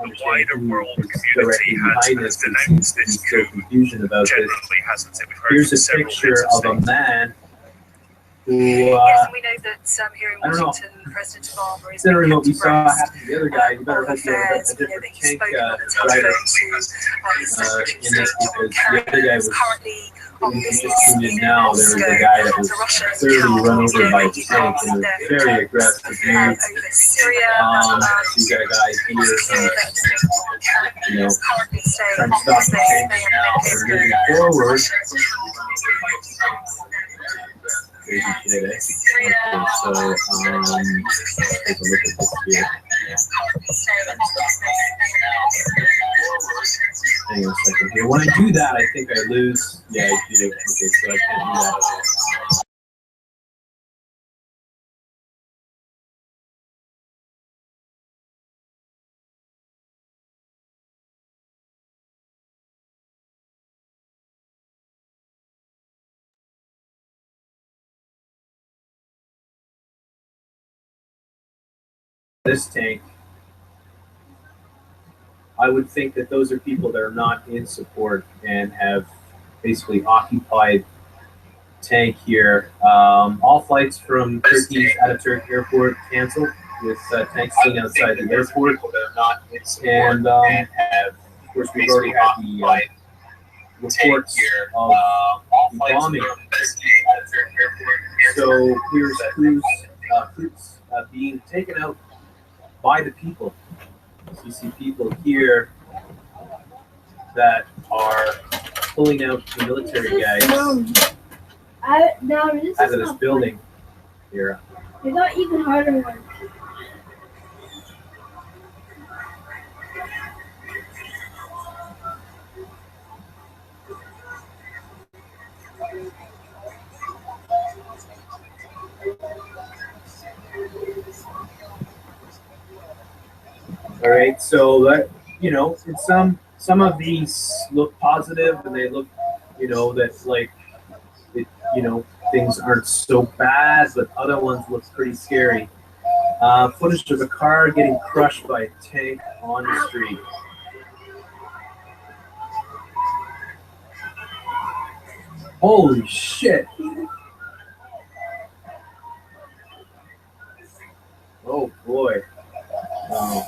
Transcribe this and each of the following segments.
understanding who is directly behind this. There's still confusion about this. Here's a picture of a man who, yes, and we know that here in Washington, President Obama is considering what we saw happen to the other guy, you better hope you have a different tank driver in this, because the other guy was tuned in now. There was a guy that was clearly run over by a tank in a very aggressive move. So you got a guy here, you know, trying to stop the tank now. They're moving forward. Crazy shit, eh? Okay, so let's take a look at this here. Hang on a second here. When I do that, I think I lose. Yeah, I do. Okay, so I can't do that. This tank, I would think that those are people that are not in support and have basically occupied tank here. All flights from Turkey's Ataturk airport canceled, with tanks sitting outside the airport. And of course, we've already had the reports of the bombing. So here's troops being taken out by the people. So you see people here that are pulling out the military guys out of this building here. We got even harder ones. All right, so that, you know, in some of these look positive, and they look, you know, that's like, it, you know, things aren't so bad, but other ones look pretty scary. Footage of a car getting crushed by a tank on the street. Holy shit! Oh boy! Oh.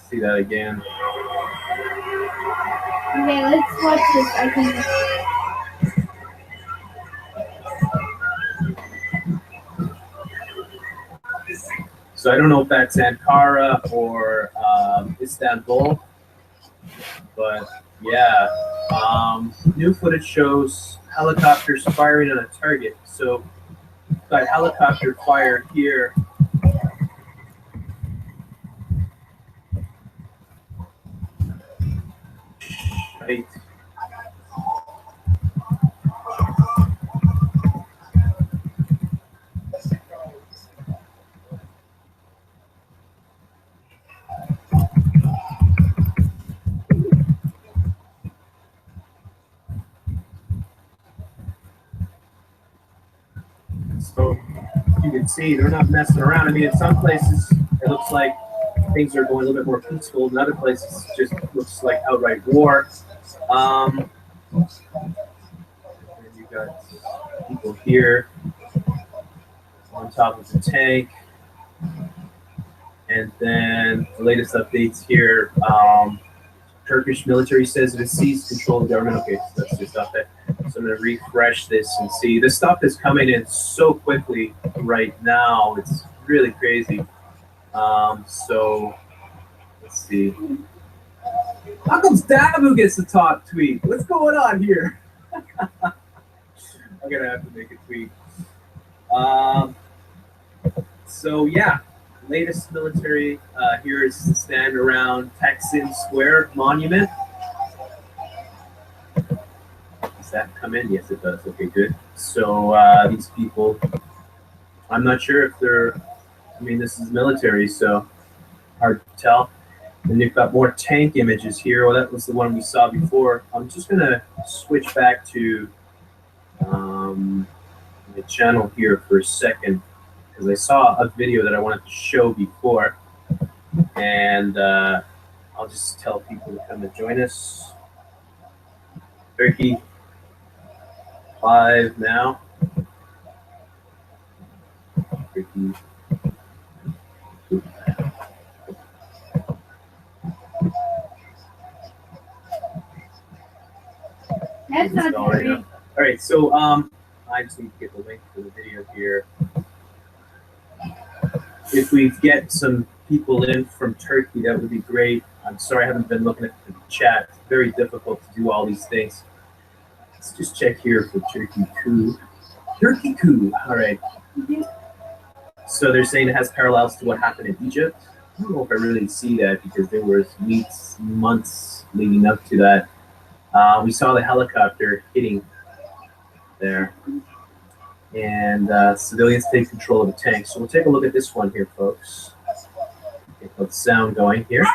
See that again. Okay, let's watch this. I can. So I don't know if that's Ankara or Istanbul, but yeah. New footage shows helicopters firing on a target. So got helicopter fire here. Right. So you can see they're not messing around. I mean, in some places it looks like things are going a little bit more peaceful. In other places, it just looks like outright war. And you got people here on top of the tank. And then the latest updates here. Turkish military says it has seized control of the government. Okay, so that's just up there. So I'm going to refresh this and see. This stuff is coming in so quickly right now. It's really crazy. So let's see. How comes Dabu gets the top tweet? What's going on here? I'm gonna have to make a tweet. So yeah, latest military here is the stand around Taksim Square Monument. Does that come in? Yes, it does. Okay, good. So these people, I'm not sure if they're. I mean, this is military, so hard to tell. And they've got more tank images here. Well, that was the one we saw before. I'm just going to switch back to the channel here for a second, because I saw a video that I wanted to show before. And I'll just tell people to come and join us. Turkey live now. Turkey. That's not All right, true. all right, so I just need to get the link for the video here. If we get some people in from Turkey, that would be great. I'm sorry I haven't been looking at the chat. It's very difficult to do all these things. Let's just check here for Turkey Coup. Turkey Coup, all right. So they're saying it has parallels to what happened in Egypt. I don't know if I really see that because there was weeks, months leading up to that. We saw the helicopter hitting there, and civilians take control of the tank. So we'll take a look at this one here, folks. Get the sound going here.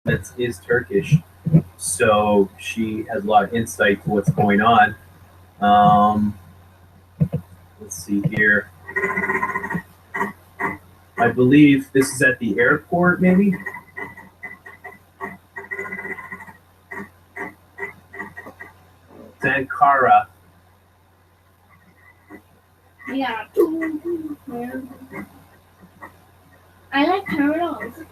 That is Turkish, so she has a lot of insight to what's going on. Let's see here. I believe this is at the airport, maybe. Ankara. Yeah. I like turtles.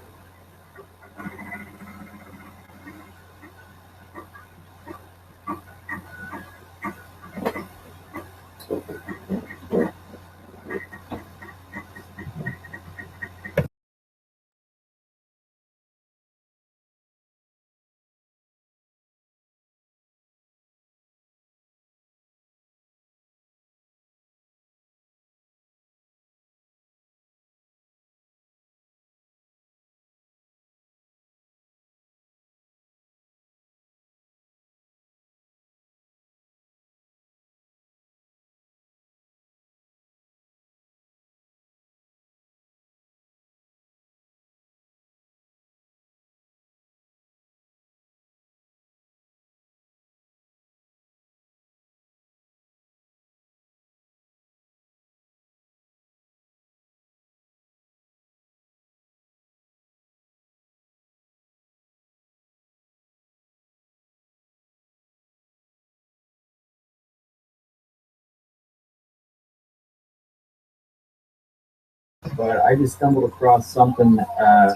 But I just stumbled across something, a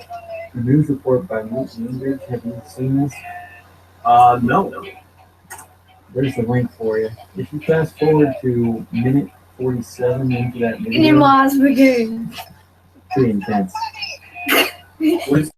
news report by Newt Gingrich. Have you seen this? No. There's the link for you. If you fast forward to minute 47 into that video, Animals begin. pretty intense. What is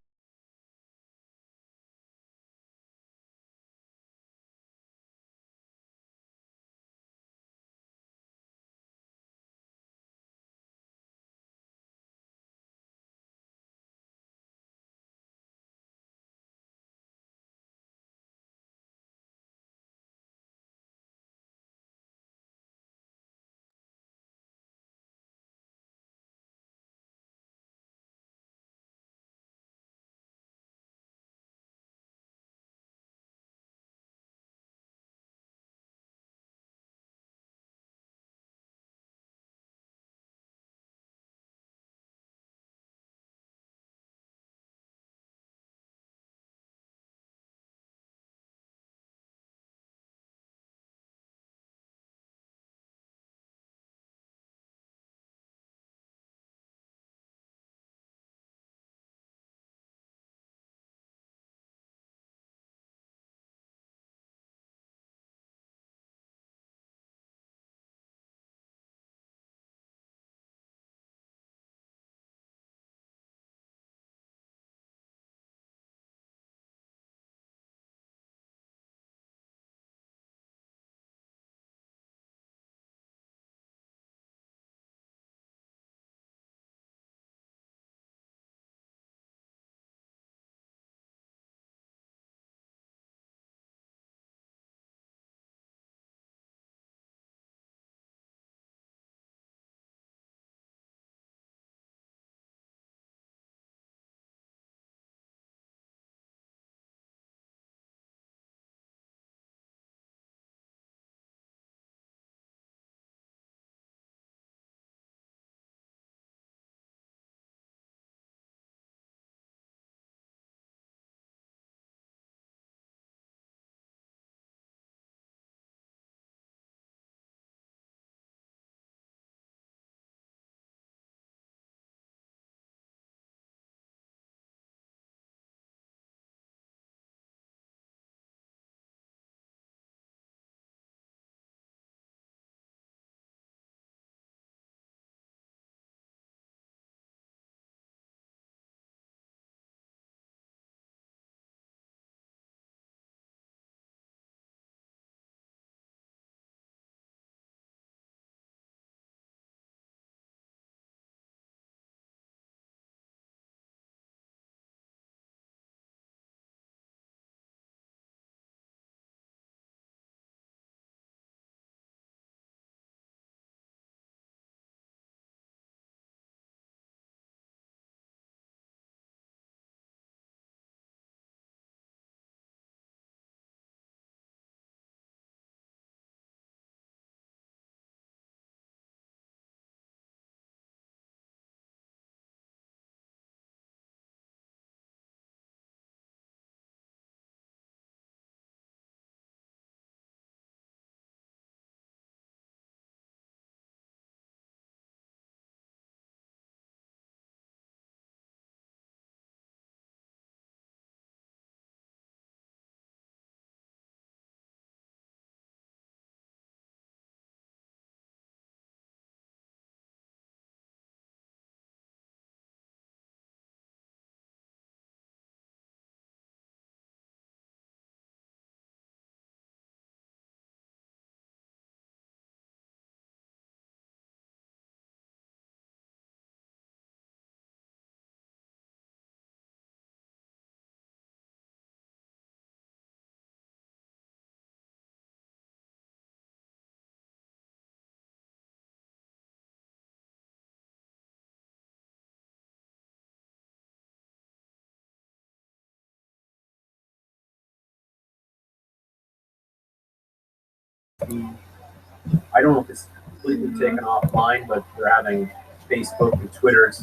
I don't know if it's completely taken offline, but they're having Facebook and Twitter and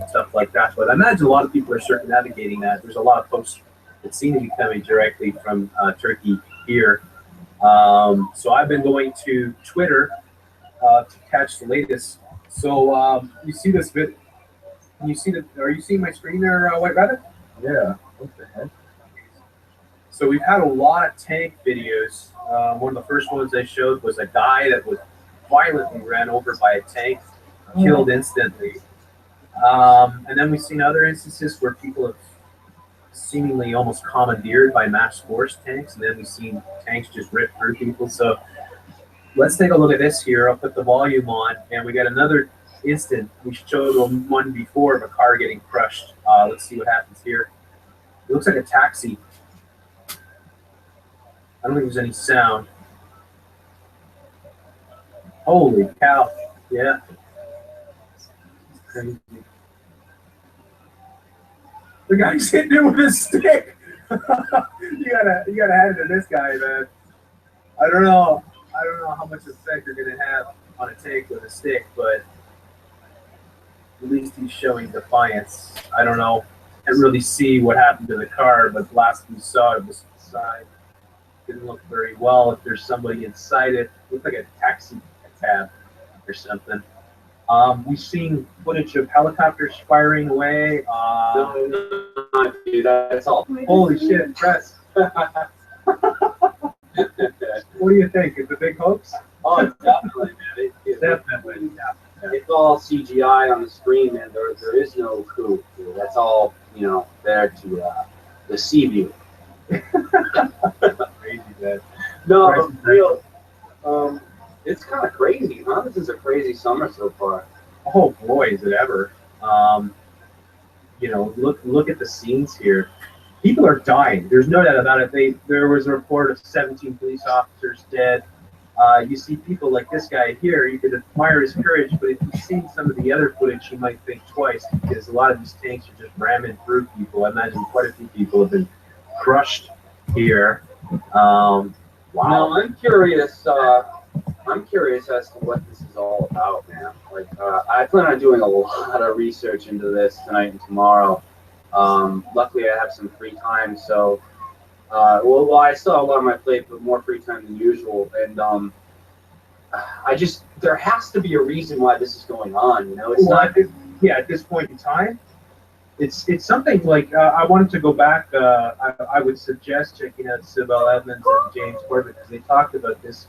stuff like that. But I imagine a lot of people are circumnavigating that. There's a lot of posts that seem to be coming directly from Turkey here. So I've been going to Twitter to catch the latest. So you see this bit? Can you see the? Are you seeing my screen there, White Rabbit? Yeah. What the heck? So we've had a lot of tank videos. One of the first ones they showed was a guy that was violently ran over by a tank, killed instantly. And then we've seen other instances where people have seemingly almost commandeered by mass force tanks, and then we've seen tanks just rip through people. So let's take a look at this here. I'll put the volume on, and we got another instant. We showed one before of a car getting crushed. Let's see what happens here. It looks like a taxi. I don't think there's any sound. Holy cow. Yeah. It's crazy. The guy's hitting it with a stick. you gotta hand it to this guy, man. I don't know how much effect you're gonna have on a tank with a stick, but at least he's showing defiance. I don't know. I can't really see what happened to the car, but last we saw it was inside. Didn't look very well. If there's somebody inside it, looked like a taxi cab or something. We've seen footage of helicopters firing away. No, dude, that's all. Holy shit, press. What do you think? Is it a big hoax? Oh, definitely, man. Definitely. Yeah. It's all CGI on the screen, man. There is no coup. Dude. That's all, there to deceive you. Crazy, man. No, but real. It's kind of crazy, huh? This is a crazy summer so far. Oh boy, is it ever. Look at the scenes here. People are dying. There's no doubt about it. There was a report of 17 police officers dead. You see people like this guy here, you could admire his courage, but if you've seen some of the other footage, you might think twice, because a lot of these tanks are just ramming through people. I imagine quite a few people have been crushed here. Wow. Now, I'm curious as to what this is all about, man. Like, I plan on doing a lot of research into this tonight and tomorrow. Luckily, I have some free time, so I still have a lot on my plate, but more free time than usual. And there has to be a reason why this is going on. It's not. At this point in time, it's something like I wanted to go back. I would suggest checking out Sibel Evans and James Corbett, because they talked about this.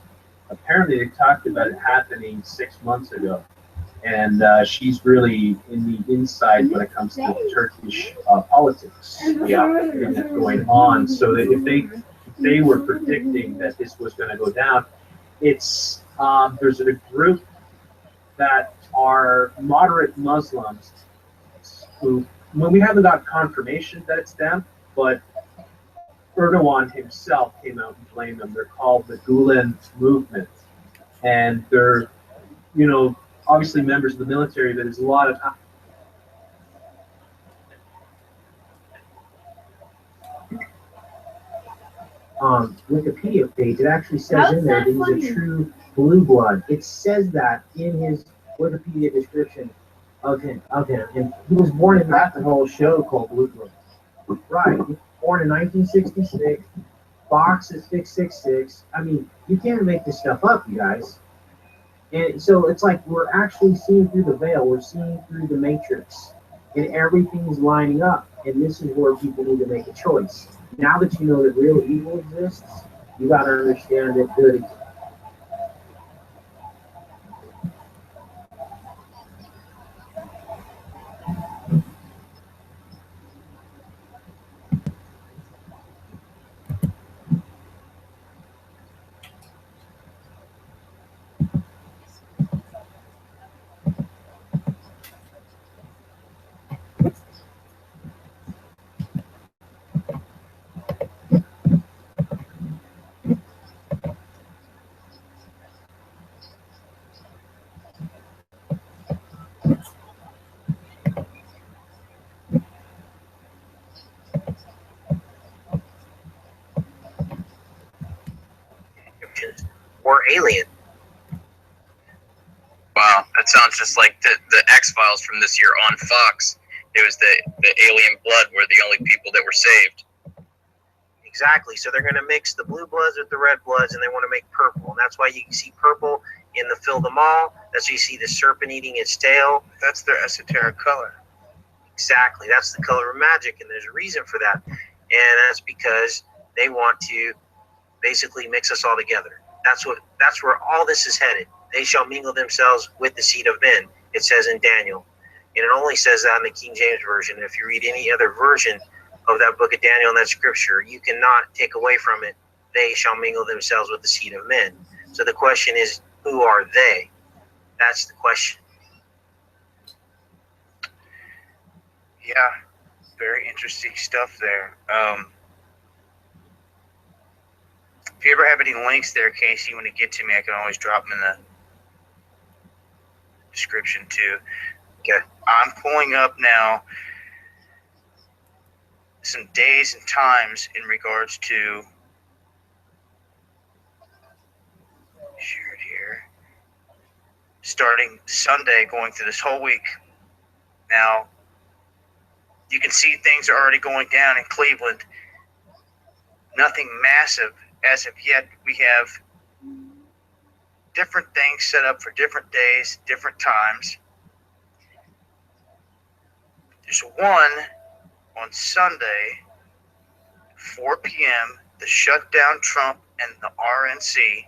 Apparently, they talked about it happening 6 months ago, and she's really in the inside when it comes to Turkish politics. Yeah, that's going on. So that if they were predicting that this was going to go down, it's there's a group that are moderate Muslims who, when we haven't got confirmation that it's them, but Erdogan himself came out and blamed them. They're called the Gulen Movement, and they're, obviously members of the military. But there's a lot of Wikipedia page. It actually says in there that he's a true blue blood. It says that in his Wikipedia description of him. And he was born in that whole show called Blue Blood. Right. Born in 1966, box is 666. I mean, you can't make this stuff up, you guys. And so it's like we're actually seeing through the veil, we're seeing through the matrix, and everything's lining up. And this is where people need to make a choice. Now that you know that real evil exists, you got to understand that good exists. or alien. Wow, that sounds just like the X-Files from this year on Fox. It was the alien blood were the only people that were saved. Exactly. So they're going to mix the blue bloods with the red bloods, and they want to make purple. And that's why you can see purple in the Fill Them All. That's why you see the serpent eating its tail. That's their esoteric color. Exactly. That's the color of magic, and there's a reason for that. And that's because they want to basically mix us all together. That's where all this is headed. They shall mingle themselves with the seed of men, it says in Daniel. And it only says that in the King James Version. If you read any other version of that book of Daniel and that scripture, you cannot take away from it, they shall mingle themselves with the seed of men. So the question is, who are they? That's the question. Yeah, very interesting stuff there. If you ever have any links there, Casey, you want to get to me, I can always drop them in the description too. Okay. I'm pulling up now some days and times in regards to share it here. Starting Sunday, going through this whole week. Now, you can see things are already going down in Cleveland. Nothing massive as of yet. We have different things set up for different days, different times. There's one on Sunday, 4 p.m., the shutdown Trump and the RNC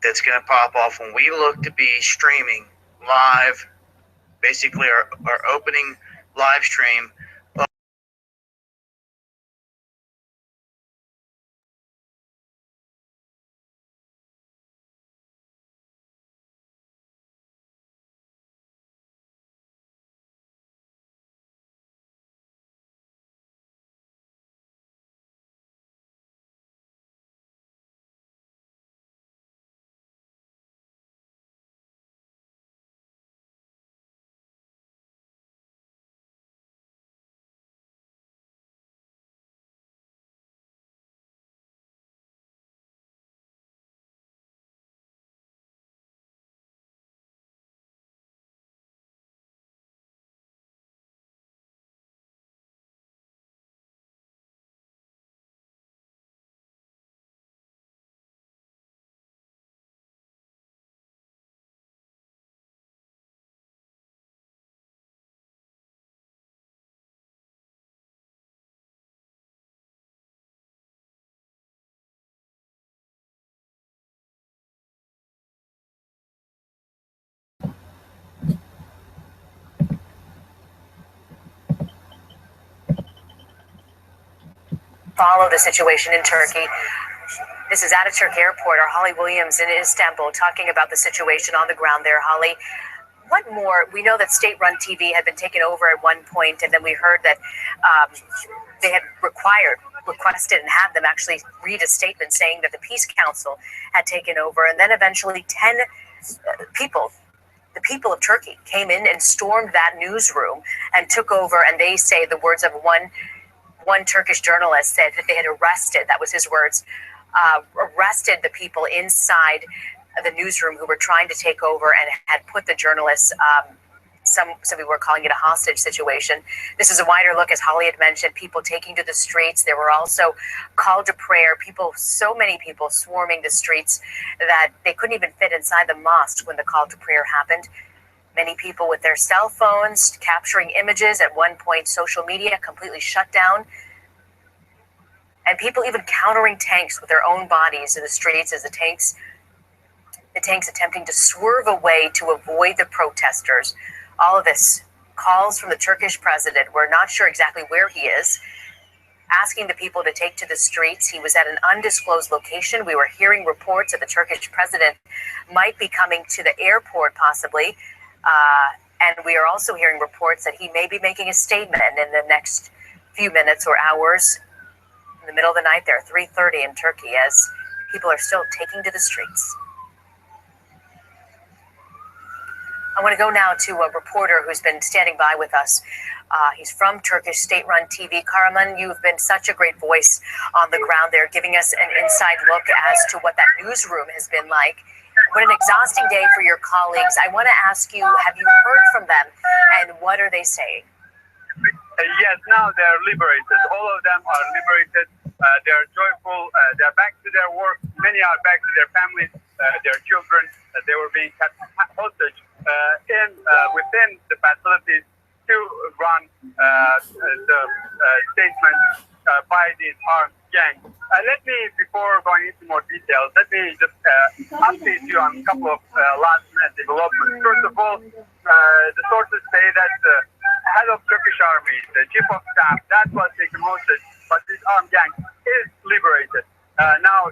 that's going to pop off when we look to be streaming live, basically our opening live stream. Follow the situation in Turkey. This is Ataturk Airport. Our Holly Williams in Istanbul talking about the situation on the ground there. Holly, what more? We know that state-run TV had been taken over at one point, and then we heard that they had requested and had them actually read a statement saying that the Peace Council had taken over, and then eventually 10 people, the people of Turkey, came in and stormed that newsroom and took over, and they say the words of one Turkish journalist said that they had arrested, that was his words, arrested the people inside the newsroom who were trying to take over and had put the journalists, some people were calling it a hostage situation. This is a wider look, as Holly had mentioned, people taking to the streets. There were also call to prayer, so many people swarming the streets that they couldn't even fit inside the mosque when the call to prayer happened. Many people with their cell phones capturing images. At one point, social media completely shut down. And people even countering tanks with their own bodies in the streets as the tanks attempting to swerve away to avoid the protesters. All of this calls from the Turkish president. We're not sure exactly where he is, asking the people to take to the streets. He was at an undisclosed location. We were hearing reports that the Turkish president might be coming to the airport possibly. And we are also hearing reports that he may be making a statement in the next few minutes or hours in the middle of the night there, 3:30 in Turkey, as people are still taking to the streets. I want to go now to a reporter who's been standing by with us He's from Turkish state-run TV. Kahraman, you've been such a great voice on the ground there, giving us an inside look as to what that newsroom has been like. What an exhausting day for your colleagues. I want to ask you, have you heard from them, and what are they saying? Yes, now they're liberated. All of them are liberated. They're joyful. They're back to their work. Many are back to their families, their children. They were being kept hostage within the facilities to run the statement by these armed gangs. Let me, before going into more details, let me just update you on a couple of last-minute developments. First of all, the sources say that the head of Turkish army, the chief of staff, that was taken hostage, but this armed gang is liberated. Now,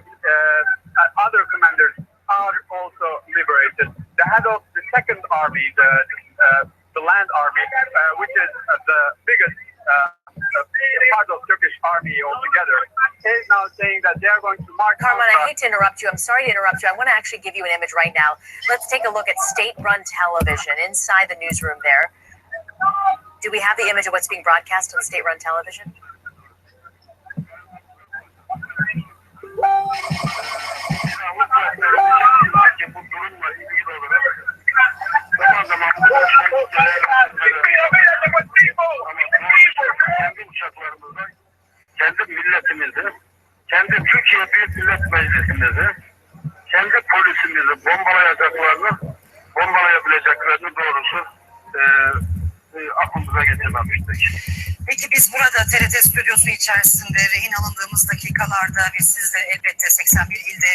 other commanders are also liberated. The head of the second army, the land army, which is the biggest part of Turkish army altogether, is now saying that they are going to march. Kahraman, I hate to interrupt you. I'm sorry to interrupt you. I want to actually give you an image right now. Let's take a look at state-run television inside the newsroom there. Do we have the image of what's being broadcast on state-run television? Kendi milletimizi, kendi Türkiye Büyük Millet Meclisi'mizi, kendi polisimizi bombalayabileceklerini doğrusu aklımıza getirmemiştik. Peki biz burada TRT stüdyosu içerisinde rehin alındığımız dakikalarda ve siz de elbette 81 ilde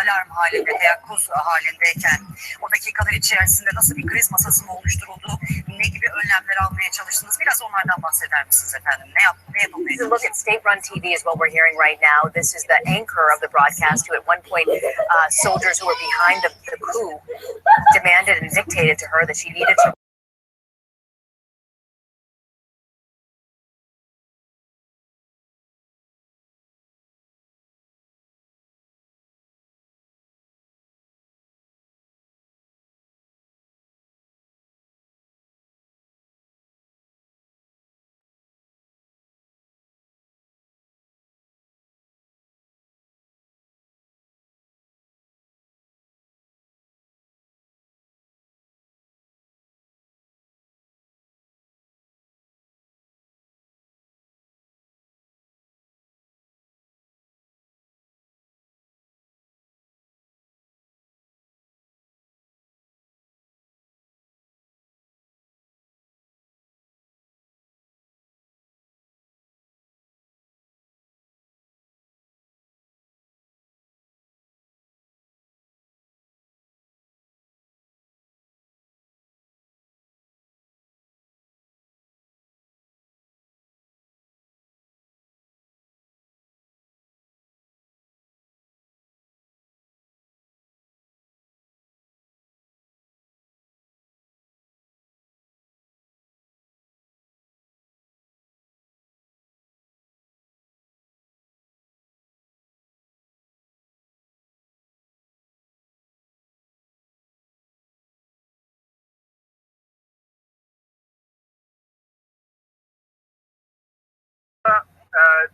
alarm halinde, teyakkuz halindeyken o dakikalar içerisinde nasıl bir kriz masası mı oluşturuldu, ne gibi önlemler almaya çalıştınız? Biraz onlardan bahseder misiniz efendim? Ne yapılmaya Look at state-run TV is what we're hearing right now. This is the anchor of the broadcast, who at one point soldiers who were behind the coup demanded and dictated to her that she needed to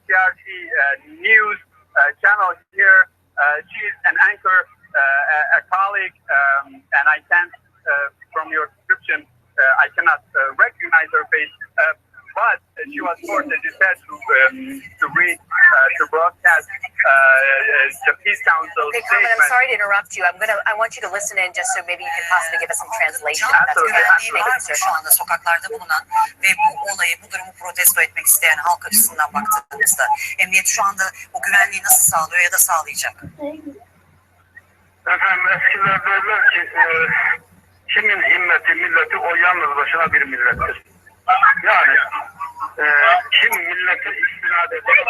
TRT news channel here. She's an anchor, a colleague, and I can't, from your description, I cannot recognize her face. But she was forced, as you said, to read, to broadcast the Peace Council Okay, statement. Carmen, I'm sorry to interrupt you. I want you to listen in just so maybe you can possibly give us some translation. That's Absolutely. good. güvenliği var mı şu anda sokaklarda bulunan ve bu olayı, bu durumu protesto etmek isteyen halk açısından baktığımızda emniyet şu anda o güvenliği nasıl sağlıyor ya da sağlayacak? Efendim eskiler derler ki kimin himmeti milleti o yalnız başına bir millettir. Yani kim millete istinad ediyor,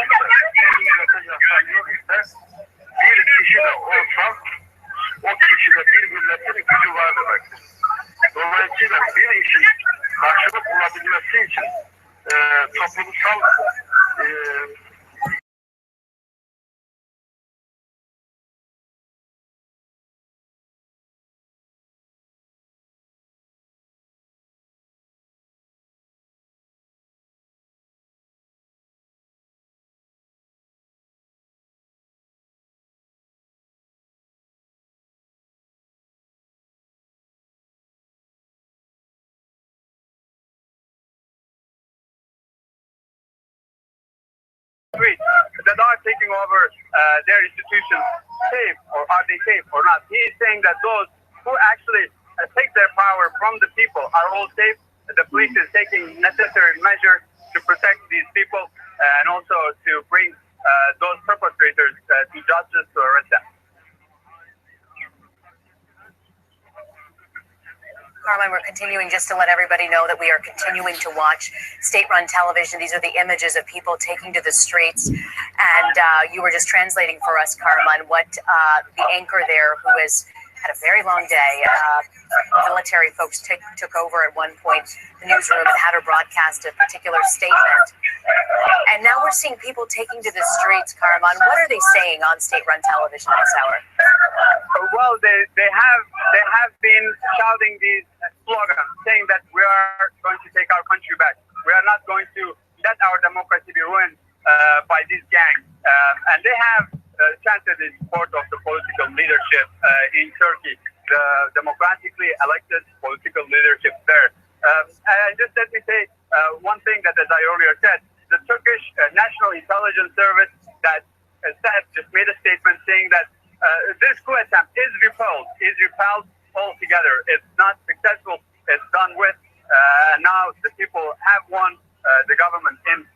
kim millete yaslanıyor ise bir kişi de olsa o kişide bir milletin gücü var demektir. Dolayısıyla bir işin karşılık bulabilmesi için toplumsal street that are taking over their institutions safe, or are they safe or not? He is saying that those who actually take their power from the people are all safe. The police is taking necessary measures to protect these people and also to bring those perpetrators to justice to arrest them. Carmine, we're continuing just to let everybody know that we are continuing to watch state-run television. These are the images of people taking to the streets. And you were just translating for us, Carmine, what the anchor there, who has had a very long day, military folks took over at one point the newsroom and had her broadcast a particular statement. And now we're seeing people taking to the streets, Carmine. What are they saying on state-run television this hour? Well, they have been shouting these slogans, saying that we are going to take our country back. We are not going to let our democracy be ruined by these gangs. And they have chanted in support of the political leadership in Turkey, the democratically elected political leadership there. And just let me say one thing that, as I earlier said, the Turkish National Intelligence Service that just made a statement saying that this coup attempt is repelled altogether. It's not successful. It's done with. Now the people have won the government in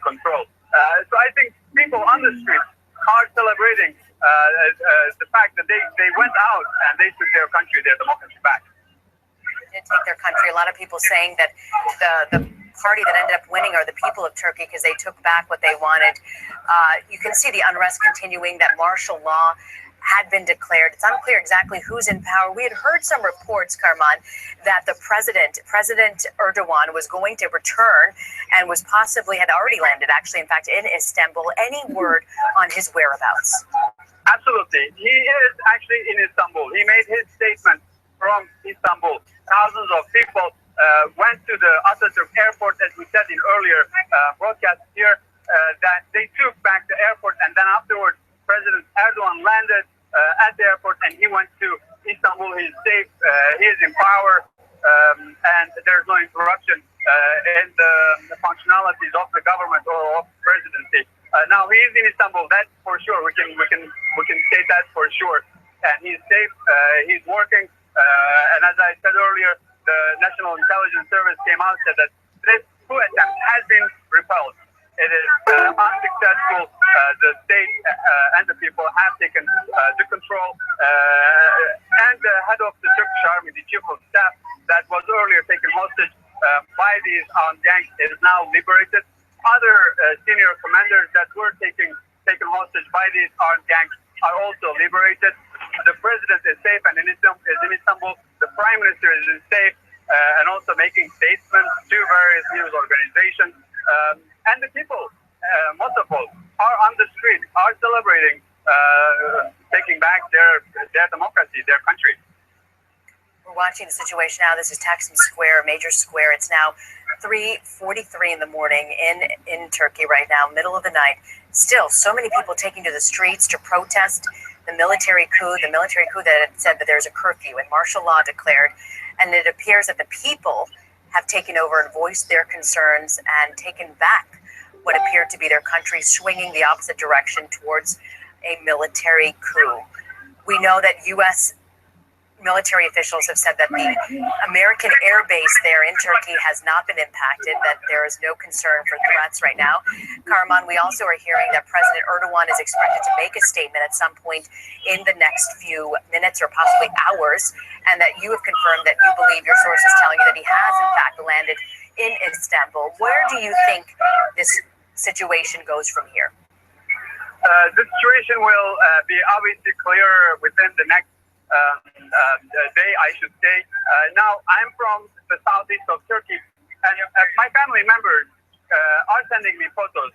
control. So I think people on the streets are celebrating the fact that they went out and they took their country, their democracy back. They did take their country. A lot of people saying that the party that ended up winning are the people of Turkey because they took back what they wanted. You can see the unrest continuing, that martial law had been declared. It's unclear exactly who's in power. We had heard some reports, Carmine, that the President Erdogan was going to return and was had already landed, actually, in fact, in Istanbul. Any word on his whereabouts? Absolutely. He is actually in Istanbul. He made his statement from Istanbul. Thousands of people went to the Atatürk airport, as we said in earlier broadcasts here, that they took back the airport, and then afterwards, President Erdogan landed at the airport, and he went to Istanbul. He's safe. He is in power, and there's no interruption in the functionalities of the government or of presidency. Now he is in Istanbul. That's for sure. We can state that for sure. And he's safe. He's working. And as I said earlier, the National Intelligence Service came out and said that this coup attempt has been repelled. It is unsuccessful. The state and the people have taken the control. And the head of the Turkish army, the chief of staff, that was earlier taken hostage by these armed gangs, is now liberated. Other senior commanders that were taken hostage by these armed gangs are also liberated. The president is safe and is in Istanbul. The prime minister is safe and also making statements to various news organizations. And the people, most of all, are on the street, are celebrating taking back their democracy, their country. We're watching the situation now. This is Taksim Square, major square. It's now 3:43 in the morning in Turkey right now, middle of the night. Still, so many people taking to the streets to protest the military coup that had said that there's a curfew and martial law declared. And it appears that the people have taken over and voiced their concerns and taken back what appeared to be their country, swinging the opposite direction towards a military coup. We know that U.S. military officials have said that the American air base there in Turkey has not been impacted, that there is no concern for threats right now. Karaman, we also are hearing that President Erdogan is expected to make a statement at some point in the next few minutes or possibly hours, and that you have confirmed that you believe your sources telling you that he has in fact landed in Istanbul. Where do you think this situation goes from here? The situation will be obviously clearer within the next day, I should say. Now, I'm from the southeast of Turkey, and my family members are sending me photos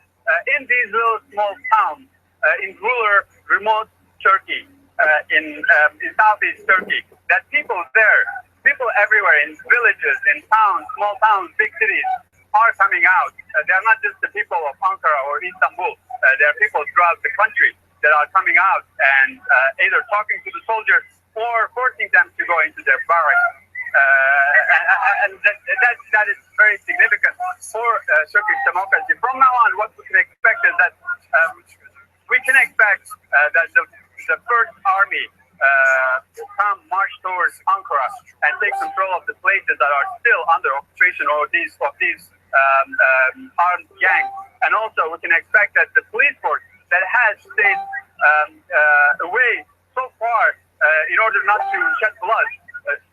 in these little small towns in rural, remote Turkey, in southeast Turkey, that people there, people everywhere, in villages, in towns, small towns, big cities, are coming out. They're not just the people of Ankara or Istanbul. There are people throughout the country that are coming out and either talking to the soldiers or forcing them to go into their barracks. and that is very significant for Turkish democracy. From now on, what we can expect is that we can expect that the first army come march towards Ankara and take control of the places that are still under occupation or these armed gangs. And also, we can expect that the police force that has stayed away so far in order not to shed blood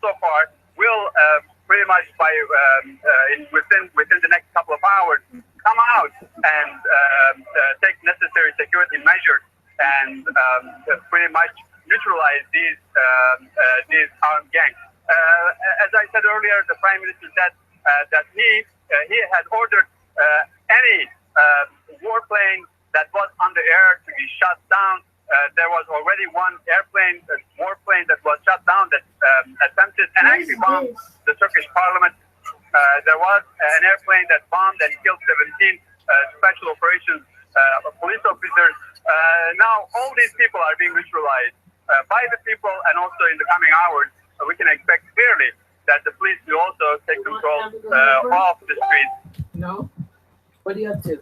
so far will pretty much within the next couple of hours come out and take necessary security measures and pretty much neutralize these armed gangs. As I said earlier, the Prime Minister said that he had ordered any warplane that was on the air to be shut down. There was already one warplane that was shut down that attempted and actually bombed the Turkish parliament. There was an airplane that bombed and killed 17 special operations police officers. Now all these people are being neutralized by the people, and also in the coming hours we can expect clearly that the police will also take control of the streets. No? What are you up to?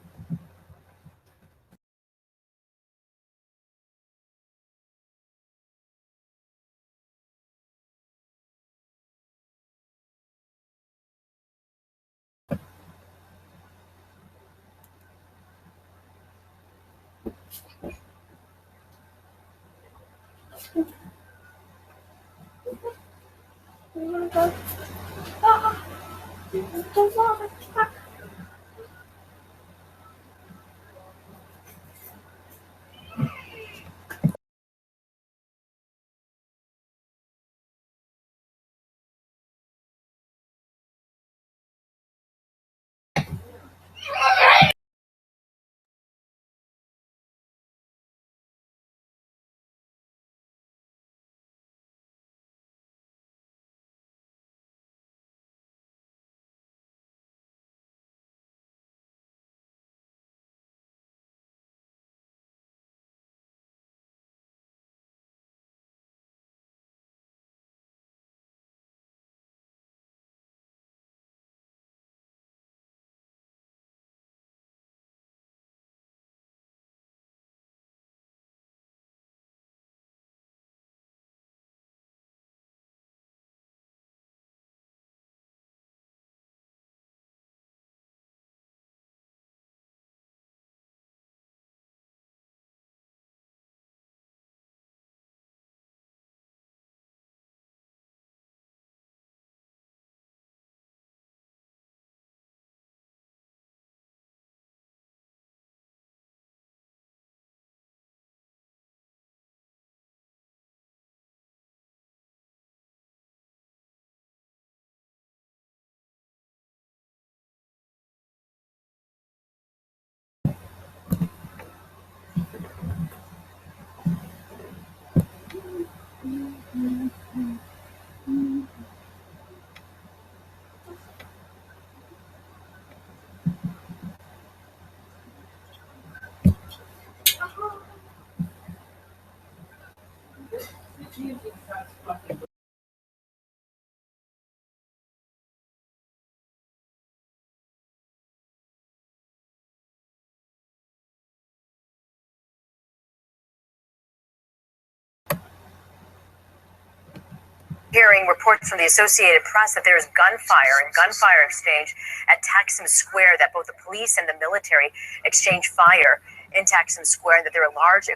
Hearing reports from the Associated Press that there is gunfire exchange at Taksim Square, that both the police and the military exchange fire in Taksim Square, and that there are large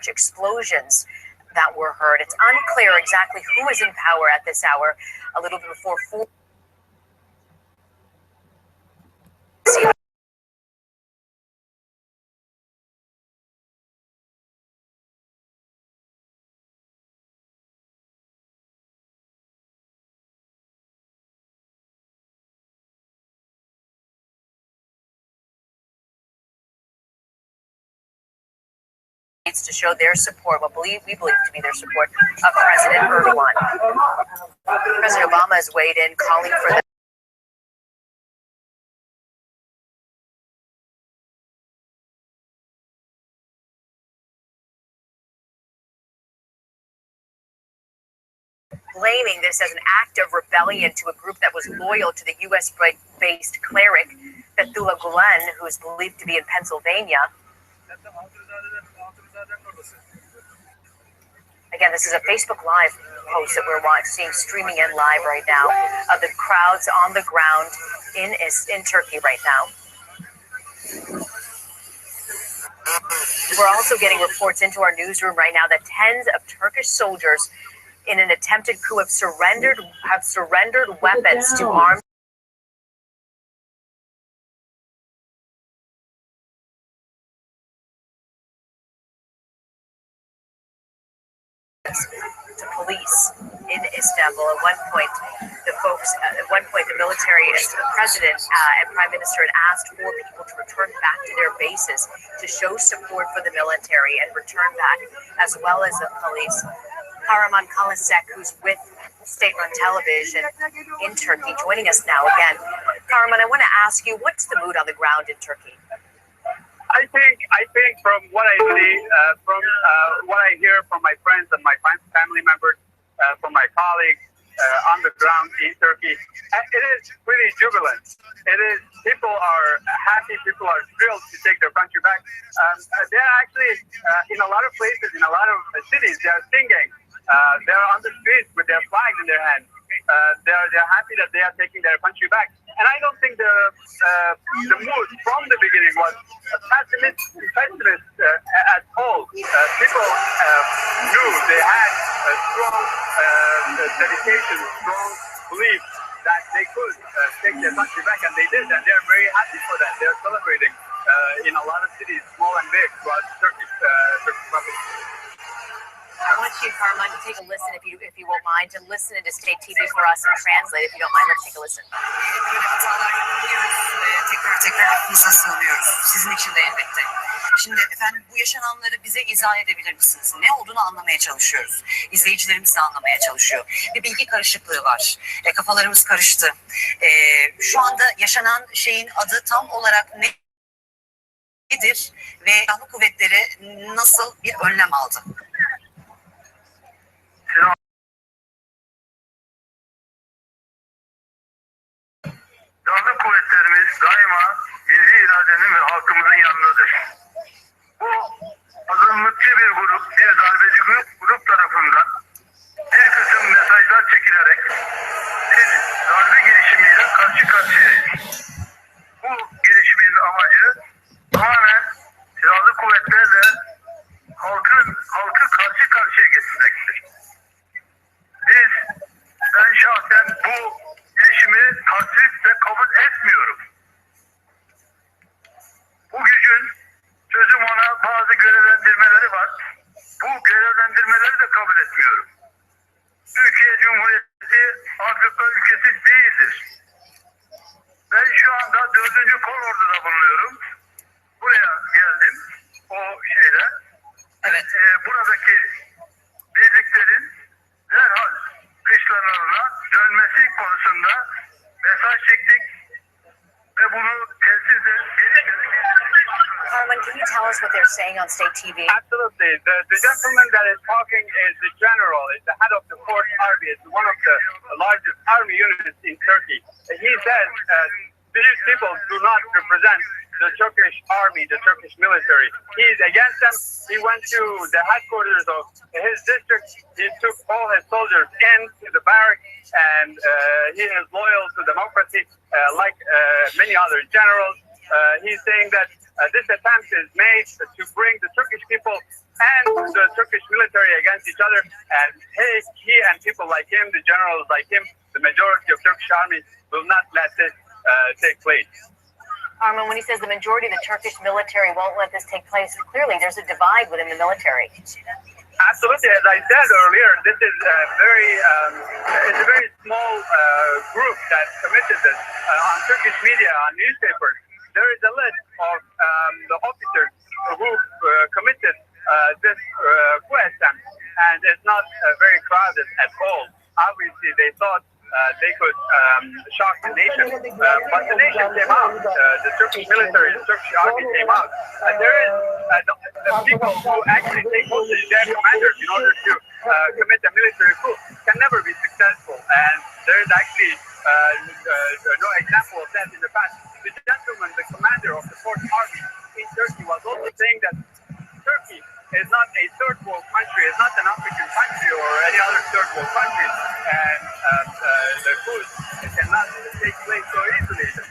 explosions that were heard. It's unclear exactly who is in power at this hour. A little bit before 4. To show their support, what we believe to be their support of President Erdogan. President Obama has weighed in, calling for the blaming this as an act of rebellion to a group that was loyal to the U.S.-based cleric Fethullah Gulen, who is believed to be in Pennsylvania. Again, this is a Facebook Live post that we're seeing streaming in live right now of the crowds on the ground in Turkey right now. We're also getting reports into our newsroom right now that tens of Turkish soldiers in an attempted coup have surrendered weapons to armed to police in Istanbul. At one point, the military, the president and prime minister had asked for people to return back to their bases to show support for the military and return back, as well as the police. Kahraman Kalasek, who's with state-run television in Turkey, joining us now again. Kahraman, I want to ask you, what's the mood on the ground in Turkey? I think from what I see, from what I hear from my friends and my family members, from my colleagues on the ground in Turkey, it is pretty jubilant. It is, people are happy, people are thrilled to take their country back. They're actually, in a lot of places, in a lot of cities, they're singing. They're on the streets with their flags in their hands. They're happy that they are taking their country back. And I don't think the mood from the beginning was pessimist at all. People knew they had a strong dedication, strong belief that they could take their country back, and they did, and they're very happy for that. They're celebrating in a lot of cities, small and big, throughout Turkish Republic. I want you, Kahraman, to take a listen, if you won't mind, to listen into state TV for us and translate. If you don't mind, let's take a listen. Böyle hatalar yapabiliyoruz. Tekrar aklınıza sığınıyoruz. Sizin için de elbette. Şimdi efendim, bu yaşananları bize izah edebilir misiniz? Ne olduğunu anlamaya çalışıyoruz. İzleyicilerimiz de anlamaya çalışıyor. Bir bilgi karışıklığı var. Kafalarımız karıştı. Şu anda yaşanan şeyin adı tam olarak nedir? Ve silahlı kuvvetleri nasıl bir önlem aldı? Silahlı kuvvetlerimiz daima milli iradenin ve halkımızın yanındadır. Bu azınlıkçı bir grup, bir darbeci grup tarafından bir kısım mesajlar çekilerek bir darbe girişimiyle karşı karşıyayız. Bu girişimin amacı tamamen silahlı kuvvetlerle halkı karşı karşıya getirmektir. Ben şahsen bu girişimi tasvip ve kabul etmiyorum. Bu gücün sözüm ona bazı görevlendirmeleri var. Bu görevlendirmeleri de kabul etmiyorum. Türkiye Cumhuriyeti Afrika ülkesi değildir. Ben şu anda 4. Kolordu'da bulunuyorum. Buraya geldim. O şeyde. Evet. Buradaki birliklerin derhal kışlalarına dönmesi konusunda mesaj çektik ve bunu telsizle Kahraman, can you tell us what they're saying on state TV? Absolutely. The gentleman that is talking is the general, is the head of the 4th Army. It's one of the largest army units in Turkey. He says these people do not represent the Turkish army, the Turkish military. He's against them. He went to the headquarters of his district. He took all his soldiers into the barracks, and he is loyal to democracy, like many other generals. He's saying that this attempt is made to bring the Turkish people and the Turkish military against each other, and he and people like him, the generals like him, the majority of Turkish army will not let this take place. Kahraman, when he says the majority of the Turkish military won't let this take place, clearly there's a divide within the military. Absolutely, as I said earlier, this is it's a very small group that committed this. On Turkish media, on newspapers, there is a list of the officers who committed this coup attempt, and it's not very crowded at all. Obviously, they thought they could shock the nation, but the nation came out. The Turkish military, the Turkish army came out. There is the people who actually take hostage their commanders in order to commit a military coup can never be successful. was actually no example of that in the past. The gentleman, the commander of the fourth army in Turkey, was also saying that Turkey is not a third world country, it's not an African country or any other third world country, and the coup cannot take place so easily. And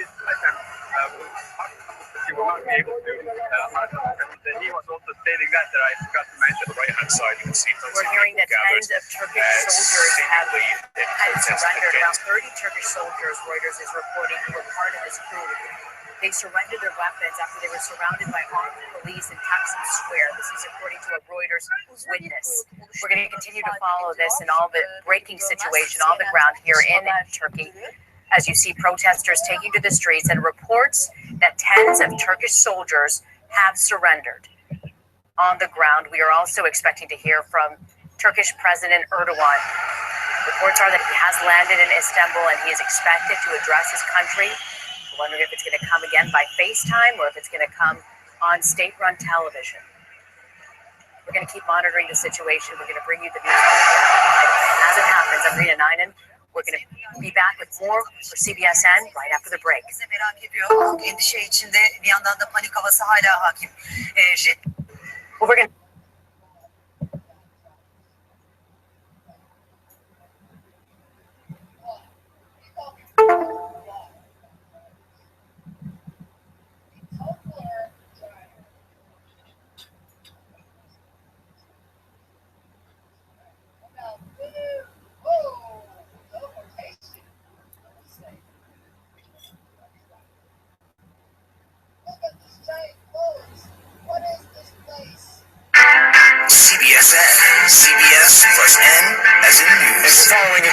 this time, he will not be able to. He was also stating that I forgot to mention. On the right-hand side, you can see We're hearing that tens of Turkish soldiers have surrendered. Around 30 Turkish soldiers, Reuters is reporting, who were part of this coup. They surrendered their weapons after they were surrounded by armed police in Taksim Square. This is according to a Reuters witness. We're going to continue to follow this and all the breaking situation on the ground here in Turkey, as you see protesters taking to the streets and reports that tens of Turkish soldiers have surrendered. On the ground, we are also expecting to hear from Turkish President Erdogan. Reports are that he has landed in Istanbul and he is expected to address his country. We're wondering if it's going to come again by FaceTime or if it's going to come on state-run television. We're going to keep monitoring the situation. We're going to bring you the news as it happens. I'm Rina Ninen. We're going to be back with more for CBSN right after the break. Merak ediyor. Halk endişe içinde, bir yandan da panik havası hala hakim. Well, we're going to CBSN, CBS plus N as in news. The following is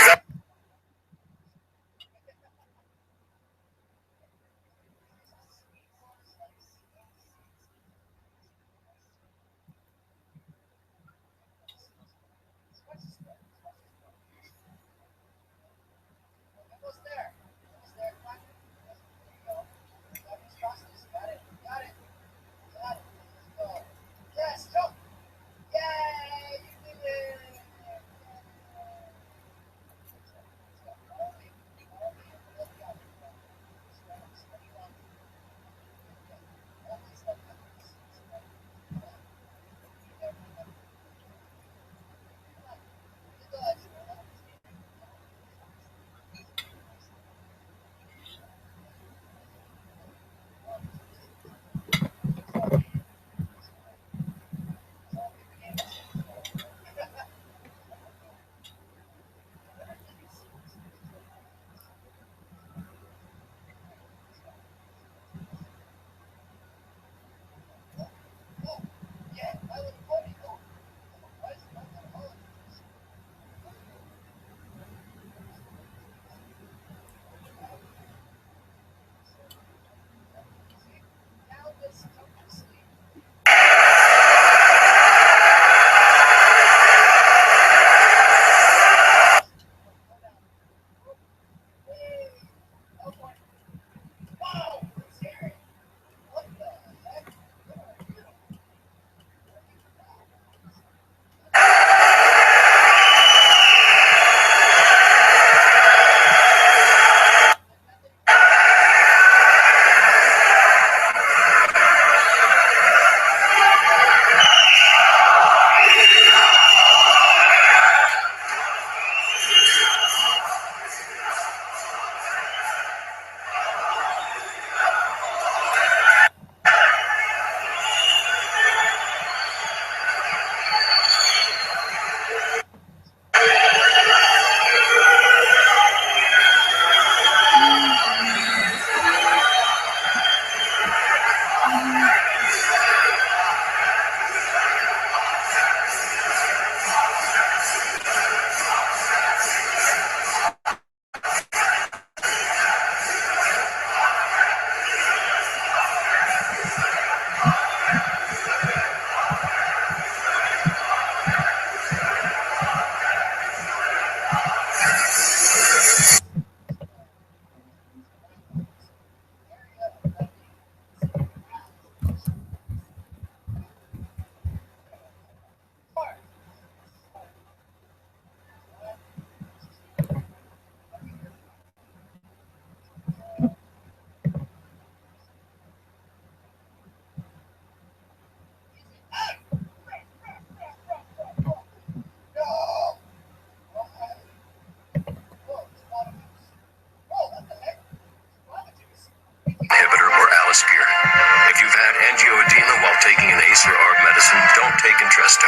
medicine, don't take Entresto.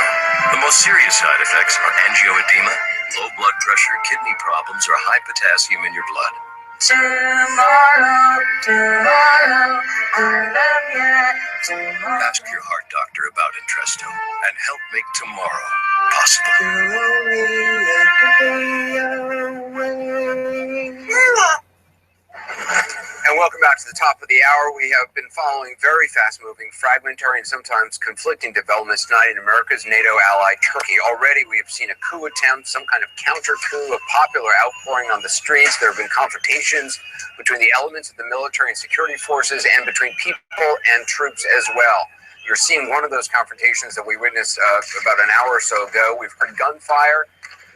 The most serious side effects are angioedema, low blood pressure, kidney problems, or high potassium in your blood. Ask your heart doctor about Entresto and help make tomorrow possible. And welcome back to the top of the hour. We have been following very fast-moving, fragmentary, and sometimes conflicting developments tonight in America's NATO ally, Turkey. Already, we have seen a coup attempt, some kind of counter-coup, a popular outpouring on the streets. There have been confrontations between the elements of the military and security forces and between people and troops as well. You're seeing one of those confrontations that we witnessed about an hour or so ago. We've heard gunfire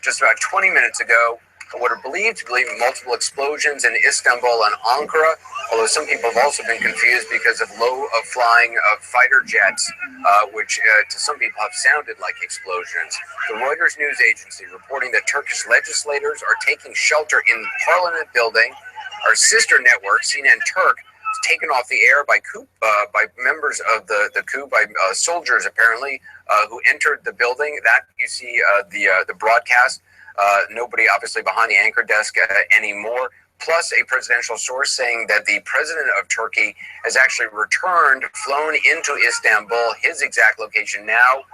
just about 20 minutes ago. What are believed to be multiple explosions in Istanbul and Ankara, although some people have also been confused because of flying fighter jets, which to some people have sounded like explosions. The Reuters news agency reporting that Turkish legislators are taking shelter in the Parliament building. Our sister network, CNN Turk, was taken off the air by Coup, by members of the Coup, by soldiers apparently, who entered the building. That you see the broadcast. Nobody obviously behind the anchor desk anymore, plus a presidential source saying that the president of Turkey has actually returned, flown into Istanbul. His exact location now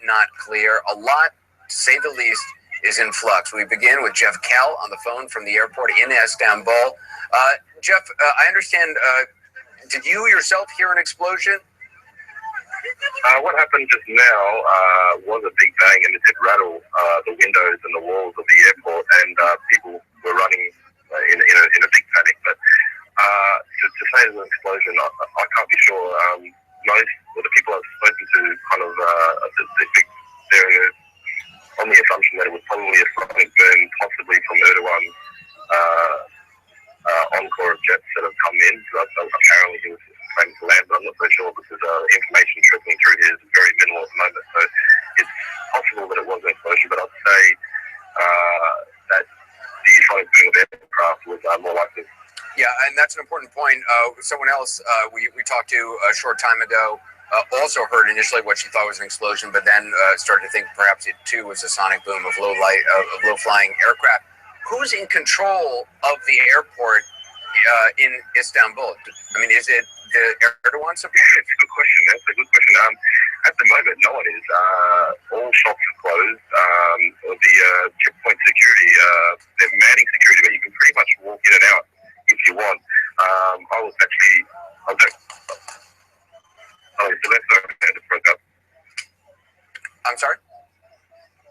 not clear. A lot, to say the least, is in flux. We begin with Jeff Kell on the phone from the airport in Istanbul. Jeff, I understand, did you yourself hear an explosion? What happened just now was a big bang, and it did rattle the windows and the walls of the airport, and people were running in a big panic. But to say there's an explosion, I can't be sure. Most of the people I've spoken to kind of they're on the assumption that it was probably a sonic burn, possibly from Erdogan's encore of jets that have come in. So apparently he was planning to land, but I'm not so sure because information trickling through here is very minimal at the moment. So it's possible that it was an explosion, but I'd say that the sonic boom of aircraft was more likely. Yeah, and that's an important point. Someone else we talked to a short time ago also heard initially what she thought was an explosion, but then started to think perhaps it too was a sonic boom of low-flying aircraft. Who's in control of the airport in Istanbul? I mean, is it the Erdogan support? Yeah, it's a good question. That's a good question. At the moment, no one is. All shops are closed. The checkpoint security, they're manning security, but you can pretty much walk in and out if you want. I was actually... Oh, so that's okay. I just broke up. I'm sorry?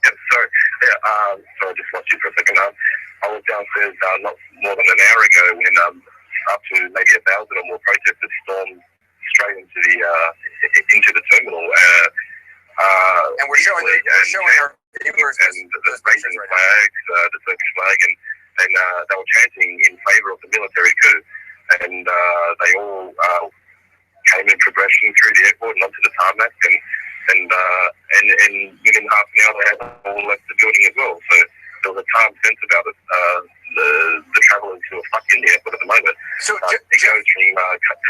Yeah, sorry. Yeah, so I just lost you for a second. I was downstairs not more than an hour ago when up to maybe 1,000 or more protesters stormed straight into the terminal. And we're showing our viewers and the Russian flags, the Turkish flag, and they were chanting in favour of the military coup. And they all came in progression through the airport and onto the tarmac, and within half an hour they had all left the building as well. So there was a calm sense about it. The travellers who are stuck in the airport at the moment, so it goes from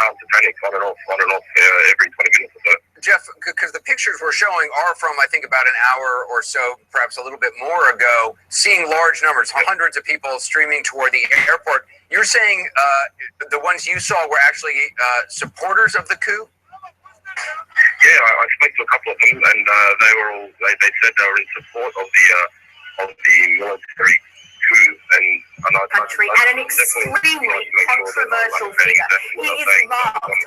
calm to panic on and off every 20 minutes or so. Jeff, because the pictures we're showing are from, I think, about an hour or so, perhaps a little bit more ago, seeing large numbers, hundreds of people streaming toward the airport. You're saying the ones you saw were actually supporters of the coup? Yeah, I spoke to a couple of them, and they said they were in support of the military coup, and an extremely controversial figure. He is loved,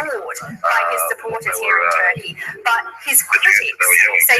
adored by his supporters here in Turkey, but his critics say.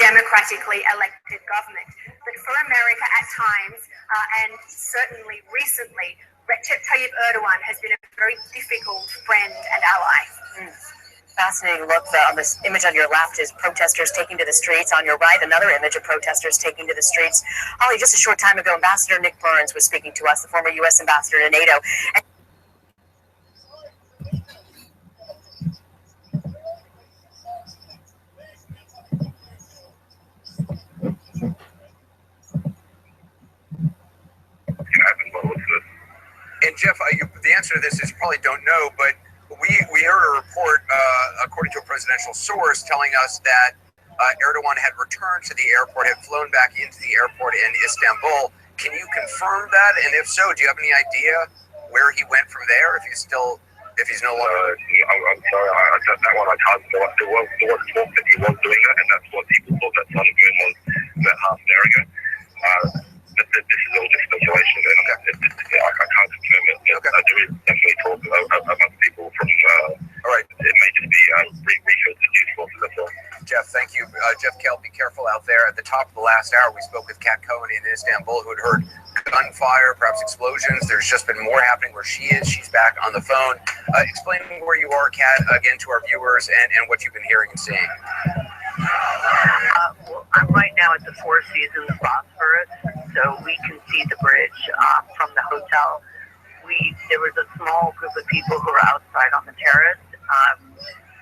Democratically elected government. But for America at times, and certainly recently, Recep Tayyip Erdogan has been a very difficult friend and ally. Fascinating look. On this image on your left is protesters taking to the streets. On your right, another image of protesters taking to the streets. Holly, just a short time ago, Ambassador Nick Burns was speaking to us, the former U.S. ambassador to NATO. And And Jeff, the answer to this is you probably don't know, but we heard a report, according to a presidential source, telling us that Erdogan had returned to the airport, had flown back into the airport in Istanbul. Can you confirm that? And if so, do you have any idea where he went from there? If he's no longer. I'm sorry, that one I can't. There was talk that he was doing that, and that's what people thought that Son of Moon was about half an hour ago. But this is all just speculation, and I can't confirm it. Okay. There is definitely talk amongst people from. All right. It may just be refiltered news sources. That's all. Jeff, thank you. Jeff Kell, be careful out there. At the top of the last hour, we spoke with Kat Cohen in Istanbul, who had heard gunfire, perhaps explosions. There's just been more happening where she is. She's back on the phone. Explain where you are, Kat, again to our viewers and what you've been hearing and seeing. Well, I'm right now at the Four Seasons Bosphorus, so we can see the bridge from the hotel. There was a small group of people who were outside on the terrace,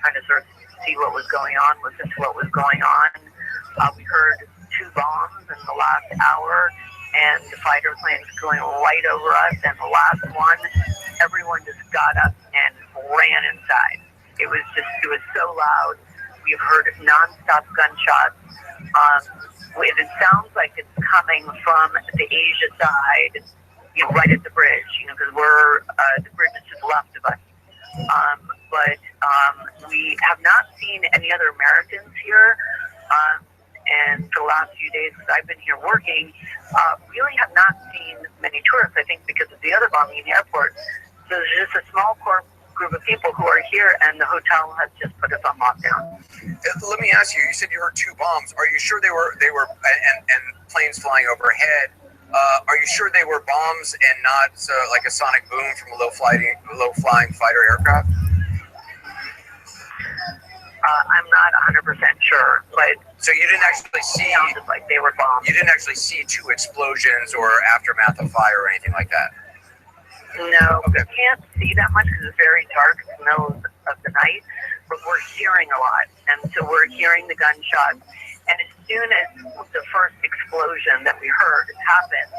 trying to sort of see what was going on, listen to what was going on. We heard 2 bombs in the last hour, and the fighter planes going right over us. And the last one, everyone just got up and ran inside. It was so loud. We've heard nonstop gunshots. It sounds like it's coming from the Asia side, right at the bridge, because the bridge is just left of us. But we have not seen any other Americans here. And for the last few days, because I've been here working, really have not seen many tourists, I think, because of the other bombing in the airport. So there's just a small group of people who are here, and the hotel has just put us on lockdown. Let me ask you, you said you heard 2 bombs. Are you sure they were and planes flying overhead? Are you sure they were bombs and not like a sonic boom from a low-flying fighter aircraft? I'm not 100% sure, but so you didn't actually see. Sounded like they were bombs. You didn't actually see 2 explosions or aftermath of fire or anything like that. No, we can't see that much because it's very dark in the middle of the night. But we're hearing a lot, and so we're hearing the gunshots. And as soon as the first explosion that we heard happened,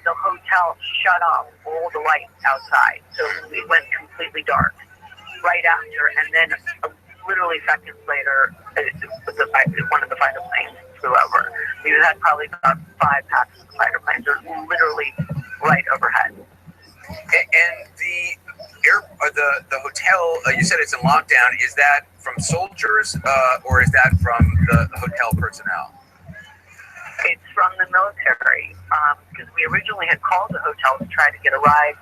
the hotel shut off all the lights outside. So we went completely dark right after, and then literally seconds later, one of the fighter planes flew over. We had probably about 5 passes of fighter planes. They're literally right overhead. And the hotel, you said it's in lockdown. Is that from soldiers or is that from the hotel personnel? It's from the military, because we originally had called the hotel to try to get a ride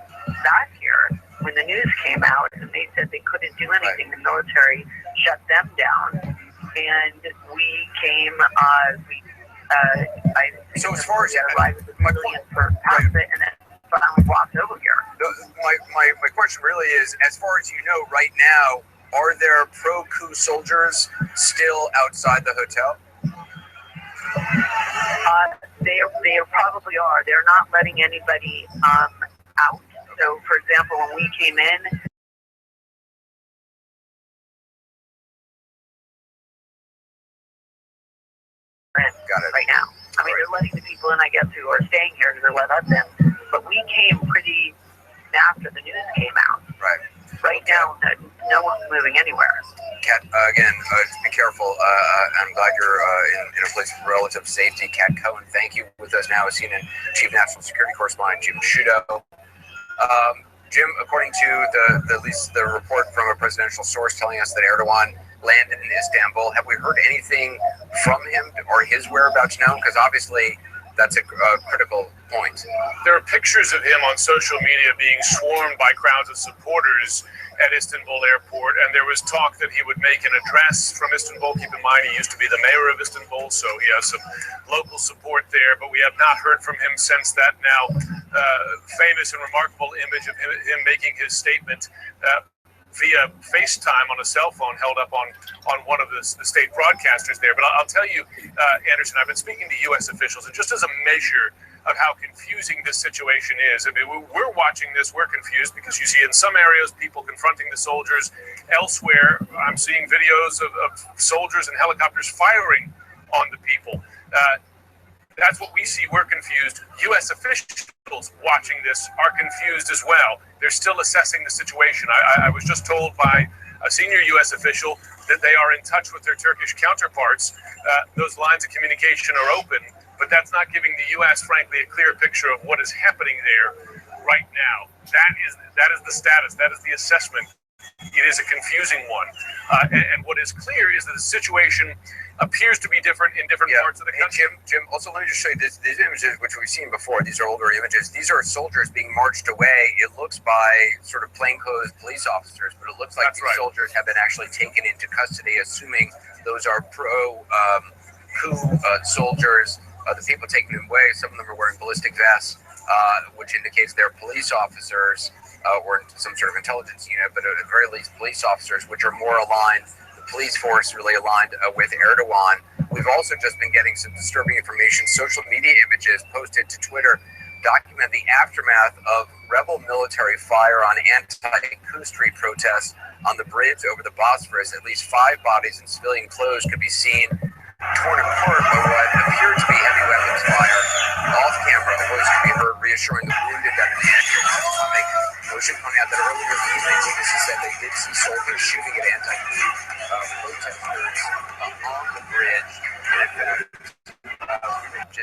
back here when the news came out, and they said they couldn't do anything. The military shut them down, and we came. So as far as ride with the civilians for past it, and then finally walked over here. My question really is, as far as you know right now, are there pro-coup soldiers still outside the hotel? They probably are. They're not letting anybody out. So, for example, when we came in, right now. I mean, they're letting the people in, I guess, who are staying here because they're let us in. But we came pretty after the news came out. Right. Right now, no one's moving anywhere. Kat, again, be careful. I'm glad you're in a place of relative safety. Kat Cohen, thank you. With us now is CNN Chief National Security Correspondent Jim Sciutto. Jim, according to at least the report from a presidential source telling us that Erdogan landed in Istanbul, have we heard anything from him or his whereabouts known? Because obviously that's a critical point. There are pictures of him on social media being swarmed by crowds of supporters at Istanbul airport, and there was talk that he would make an address from Istanbul. Keep in mind, he used to be the mayor of Istanbul, so he has some local support there, but we have not heard from him since that now famous and remarkable image of him making his statement. via FaceTime on a cell phone held up on one of the state broadcasters there. But I'll tell you, Anderson, I've been speaking to U.S. officials, and just as a measure of how confusing this situation is, I mean, we're watching this, we're confused because you see in some areas people confronting the soldiers. Elsewhere, I'm seeing videos of soldiers and helicopters firing on the people. That's what we see. We're confused. U.S. officials watching this are confused as well. They're still assessing the situation. I was just told by a senior U.S. official that they are in touch with their Turkish counterparts. Those lines of communication are open, but that's not giving the U.S., frankly, a clear picture of what is happening there right now. That is the status. That is the assessment. It is a confusing one. And what is clear is that the situation appears to be different in different parts of the country. Jim, also let me just show you these images, which we've seen before. These are older images. These are soldiers being marched away. It looks by sort of plainclothes police officers, but it looks like these soldiers have been actually taken into custody, assuming those are pro-coup soldiers. The people taking them away, some of them are wearing ballistic vests, which indicates they're police officers or some sort of intelligence unit, but at the very least police officers, which are more aligned. The police force really aligned with Erdogan. We've also just been getting some disturbing information. Social media images posted to Twitter document the aftermath of rebel military fire on anti-coup street protests on the bridge over the Bosphorus. At least 5 bodies in civilian clothes could be seen torn apart by what appeared to be heavy weapons fire. Off camera, the voice could be heard reassuring the wounded that an ambulance was coming. Motion pointing out that earlier in the evening, witnesses said they did see soldiers shooting at anti-coup protesters on the bridge.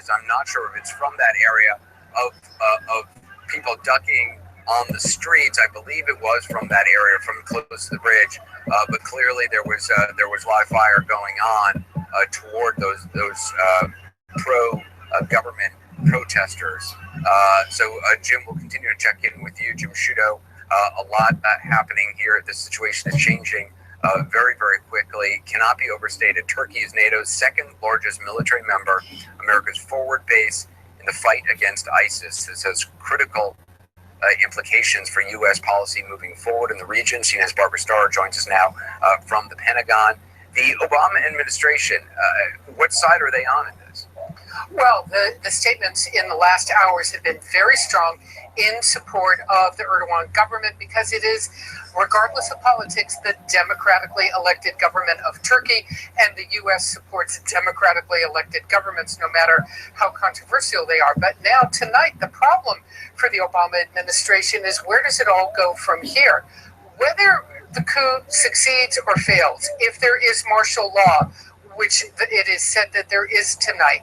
I'm not sure if it's from that area of people ducking on the streets. I believe it was from that area, from close to the bridge. But clearly there was live fire going on toward those pro-government protesters. So Jim, will continue to check in with you, Jim Sciutto. A lot happening here. This situation is changing very, very quickly. Cannot be overstated. Turkey is NATO's second largest military member, America's forward base in the fight against ISIS. This has critical implications for U.S. policy moving forward in the region. CNN's Barbara Starr joins us now from the Pentagon. The Obama administration, what side are they on in this? Well, the statements in the last hours have been very strong in support of the Erdogan government because it is, regardless of politics, the democratically elected government of Turkey, and the U.S. supports democratically elected governments no matter how controversial they are. But now, tonight, the problem for the Obama administration is where does it all go from here? Whether the coup succeeds or fails, if there is martial law, which it is said that there is tonight,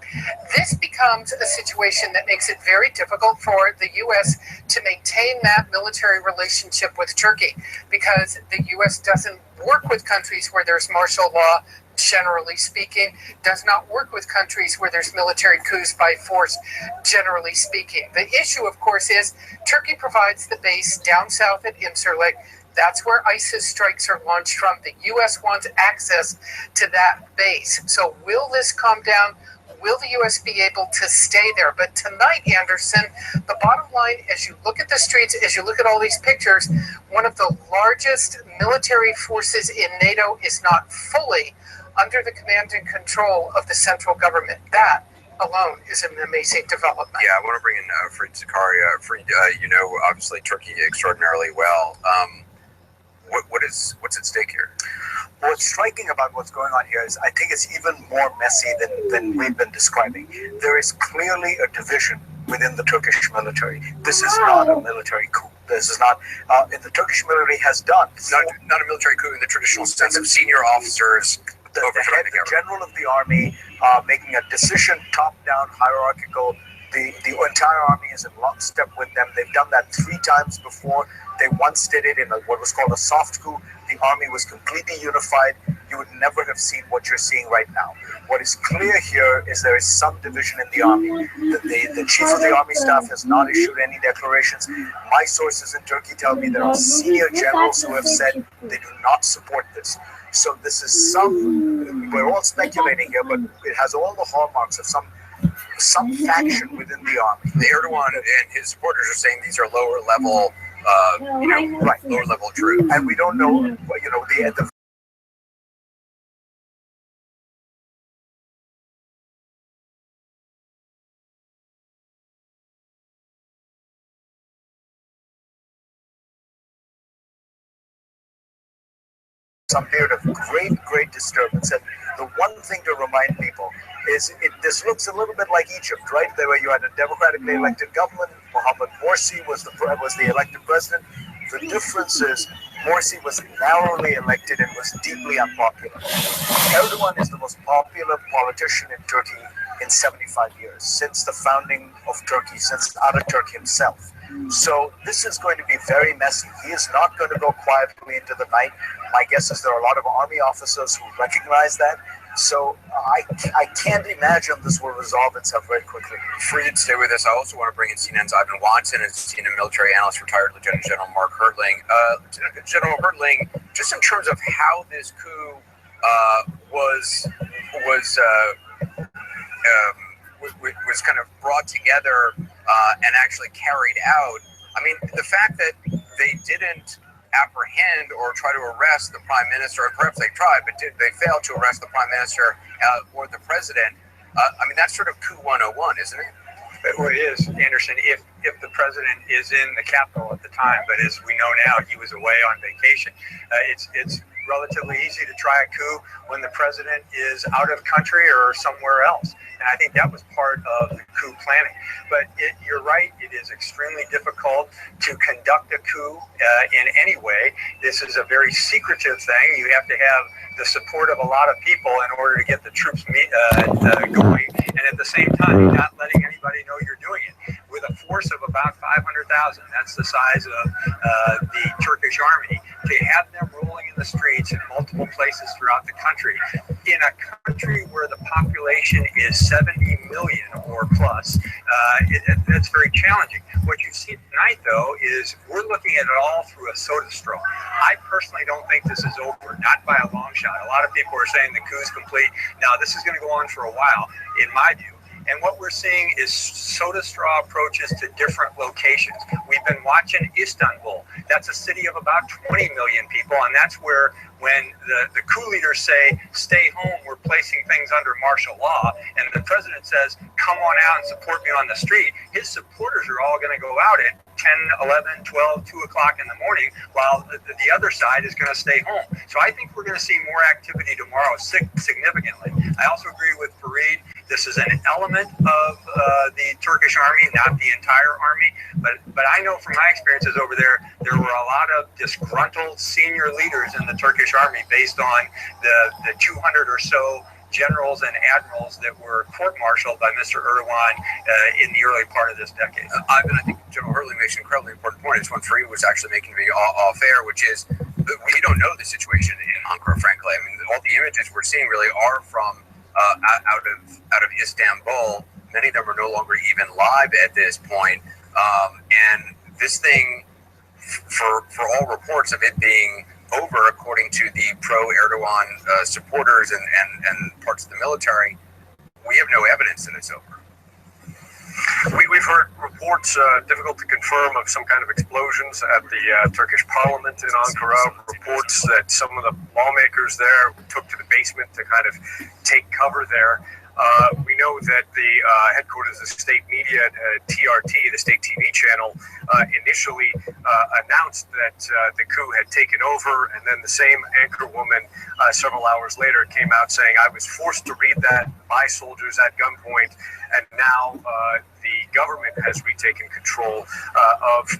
this becomes a situation that makes it very difficult for the U.S. to maintain that military relationship with Turkey, because the U.S. doesn't work with countries where there's martial law, generally speaking, does not work with countries where there's military coups by force, generally speaking. The issue, of course, is Turkey provides the base down south at Incirlik. That's where ISIS strikes are launched from. The U.S. wants access to that base. So will this calm down? Will the U.S. be able to stay there? But tonight, Anderson, the bottom line, as you look at the streets, as you look at all these pictures, one of the largest military forces in NATO is not fully under the command and control of the central government. That alone is an amazing development. Yeah, I want to bring in Fareed Zakaria. Fareed, you know, obviously Turkey extraordinarily well. What's at stake here? What's striking about what's going on here is I think it's even more messy than we've been describing. There is clearly a division within the Turkish military. This is not a military coup. This is not, the Turkish military has done. Not a military coup in the traditional sense of senior officers. The general of the army making a decision, top-down, hierarchical. The entire army is in lockstep with them. They've done that 3 times before. They once did it in what was called a soft coup. The army was completely unified. You would never have seen what you're seeing right now. What is clear here is there is some division in the army. The chief of the army staff has not issued any declarations. My sources in Turkey tell me there are senior generals who have said they do not support this. So this is we're all speculating here, but it has all the hallmarks of some faction within the army. The Erdogan and his supporters are saying these are lower level right, lower level troops, and we don't know, the some period of great disturbance. And the one thing to remind people is this looks a little bit like Egypt, right? There where you had a democratically elected government. Mohamed Morsi was the elected president. The difference is Morsi was narrowly elected and was deeply unpopular. Erdogan is the most popular politician in Turkey in 75 years, since the founding of Turkey, since Ataturk himself. So this is going to be very messy. He is not going to go quietly into the night. My guess is there are a lot of army officers who recognize that. So I can't imagine this will resolve itself very quickly. Freed, stay with us. I also want to bring in CNN's Ivan Watson and CNN military analyst, retired Lieutenant General Mark Hertling. General Hertling, just in terms of how this coup was kind of brought together and actually carried out. I mean, the fact that they didn't apprehend or try to arrest the prime minister, or perhaps they tried, but they failed to arrest the prime minister or the president. I mean, that's sort of coup 101, isn't it? Well, it is, Anderson, if the president is in the capital at the time, but as we know now, he was away on vacation. It's relatively easy to try a coup when the president is out of country or somewhere else. And I think that was part of the coup planning. But you're right, it is extremely difficult to conduct a coup in any way. This is a very secretive thing. You have to have the support of a lot of people in order to get the troops going. And at the same time, you're not letting anybody know you're doing it. With a force of about 500,000, that's the size of the Turkish army, to have them rolling in the streets in multiple places throughout the country, in a country where the population is 70 million or plus, that's very challenging. What you see tonight, though, is we're looking at it all through a soda straw. I personally don't think this is over, not by a long shot. A lot of people are saying the coup is complete. Now, this is going to go on for a while, in my view. And what we're seeing is soda straw approaches to different locations. We've been watching Istanbul. That's a city of about 20 million people, and that's where when the coup leaders say, stay home, we're placing things under martial law, and the president says, come on out and support me on the street, his supporters are all going to go out at 10, 11, 12, 2 o'clock in the morning, while the other side is going to stay home. So I think we're going to see more activity tomorrow significantly. I also agree with Fareed. This is an element of the Turkish army, not the entire army. But I know from my experiences over there, there were a lot of disgruntled senior leaders in the Turkish army based on the 200 or so generals and admirals that were court-martialed by Mr. Erdogan in the early part of this decade. Ivan, I think General Hertling makes an incredibly important point. It's one Fareed was actually making to me off air, which is we don't know the situation in Ankara, frankly. I mean, all the images we're seeing really are from out of Istanbul. Many of them are no longer even live at this point. And this thing, for all reports of it being over, according to the pro-Erdogan supporters and parts of the military, we have no evidence that it's over. We've heard reports, difficult to confirm, of some kind of explosions at the Turkish parliament in Ankara, reports that some of the lawmakers there took to the basement to kind of take cover there. We know that the headquarters of state media, TRT, the state TV channel, initially announced that the coup had taken over, and then the same anchor woman several hours later came out saying, I was forced to read that by soldiers at gunpoint, and now the government has retaken control of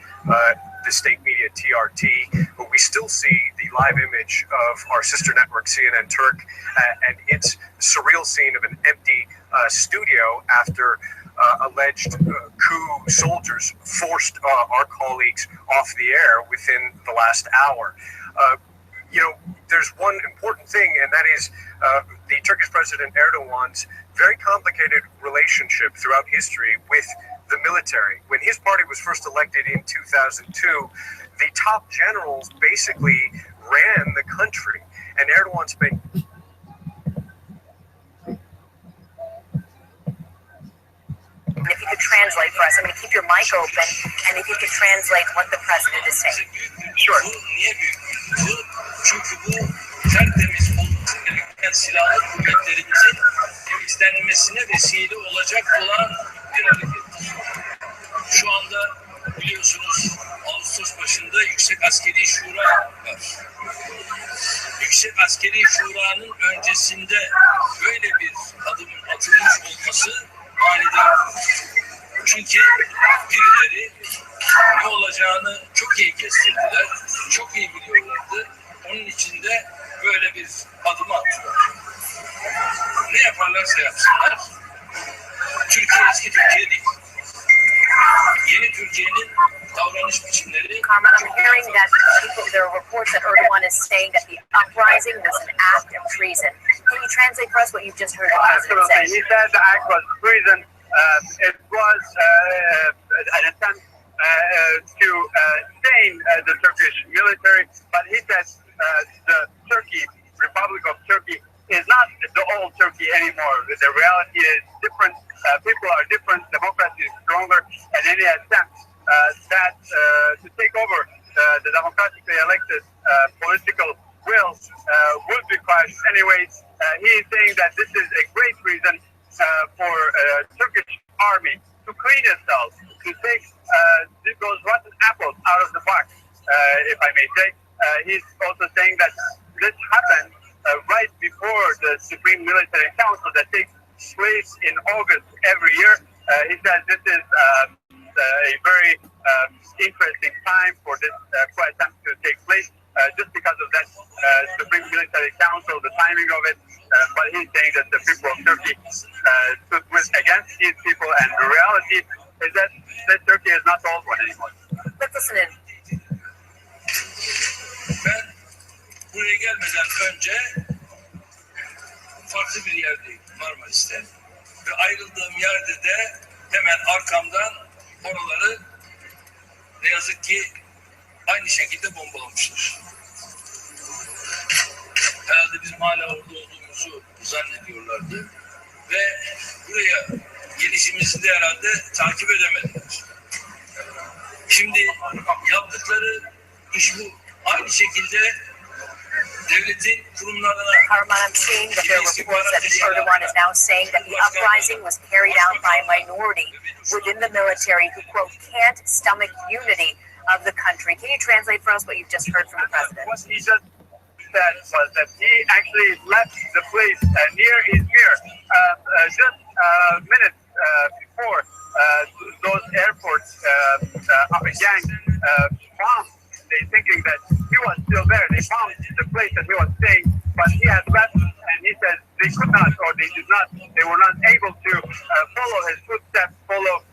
the state media TRT, but we still see the live image of our sister network CNN Turk and its surreal scene of an empty studio after alleged coup soldiers forced our colleagues off the air within the last hour. There's one important thing, and that is the Turkish President Erdogan's very complicated relationship throughout history with the military. When his party was first elected in 2002, the top generals basically ran the country, and Erdogan spent... If you could translate for us. I'm going to keep your mic open, and if you could translate what the president is saying. Sure. Çünkü bu tertemiz olması gereken silahlı kuvvetlerimizin temizlenmesine vesile olacak olan bir hareket. Şu anda biliyorsunuz Ağustos başında Yüksek Askeri Şura var. Yüksek Askeri Şura'nın öncesinde böyle bir adımın atılmış olması manidar. Çünkü birileri ne olacağını çok iyi kestirdiler, çok iyi biliyorlardı. Onun için de böyle bir adım attılar. Ne yaparlarsa yapsınlar, Türkiye eski Türkiye değil. Yeni Türkiye'nin davranış biçimleri... Carmen, I'm hearing that there are reports that Erdogan is saying that the uprising was an act of treason. Can you translate for us what you've just heard the president say? He said the act was treason. It was an attempt to stain the Turkish military, but he said the Republic of Turkey is not the old Turkey anymore. The reality is different. People are different. Democracy is stronger, and any attempt to take over the democratically elected political will would be crushed anyways. He is saying that this is a great reason for Turkish army to clean itself, to take those rotten apples out of the box, if I may say. He's also saying that this happened right before the Supreme Military Council that takes place in August every year. He says this is a very interesting time for this attempt to take place, just because of that Supreme Military Council, the timing of it. But he's saying that the people of Turkey stood against these people, and the reality is that Turkey is not the old one anymore. Let's listen in. Ben buraya gelmeden önce farklı bir yerdeyim, Marmaris'te. Ve ayrıldığım yerde de hemen arkamdan oraları ne yazık ki aynı şekilde bombalamışlar. Herhalde bizim hala orada olduğumuzu zannediyorlardı. Ve buraya gelişimizi de herhalde takip edemediler. Şimdi yaptıkları iş bu. Aynı şekilde devletin kurumlarına... Carmen, I'm seeing that there are reports that Erdogan is now saying that the uprising was carried out by a minority within the military who, quote, can't stomach unity of the country. Can you translate for us what you've just heard from the president? What he just said was that he actually left the place near Izmir just minutes before those airports gang bombed. They thinking that he was still there. They found the place that he was staying, but he had left, and he said they could not, or they were not able to follow his footsteps, follow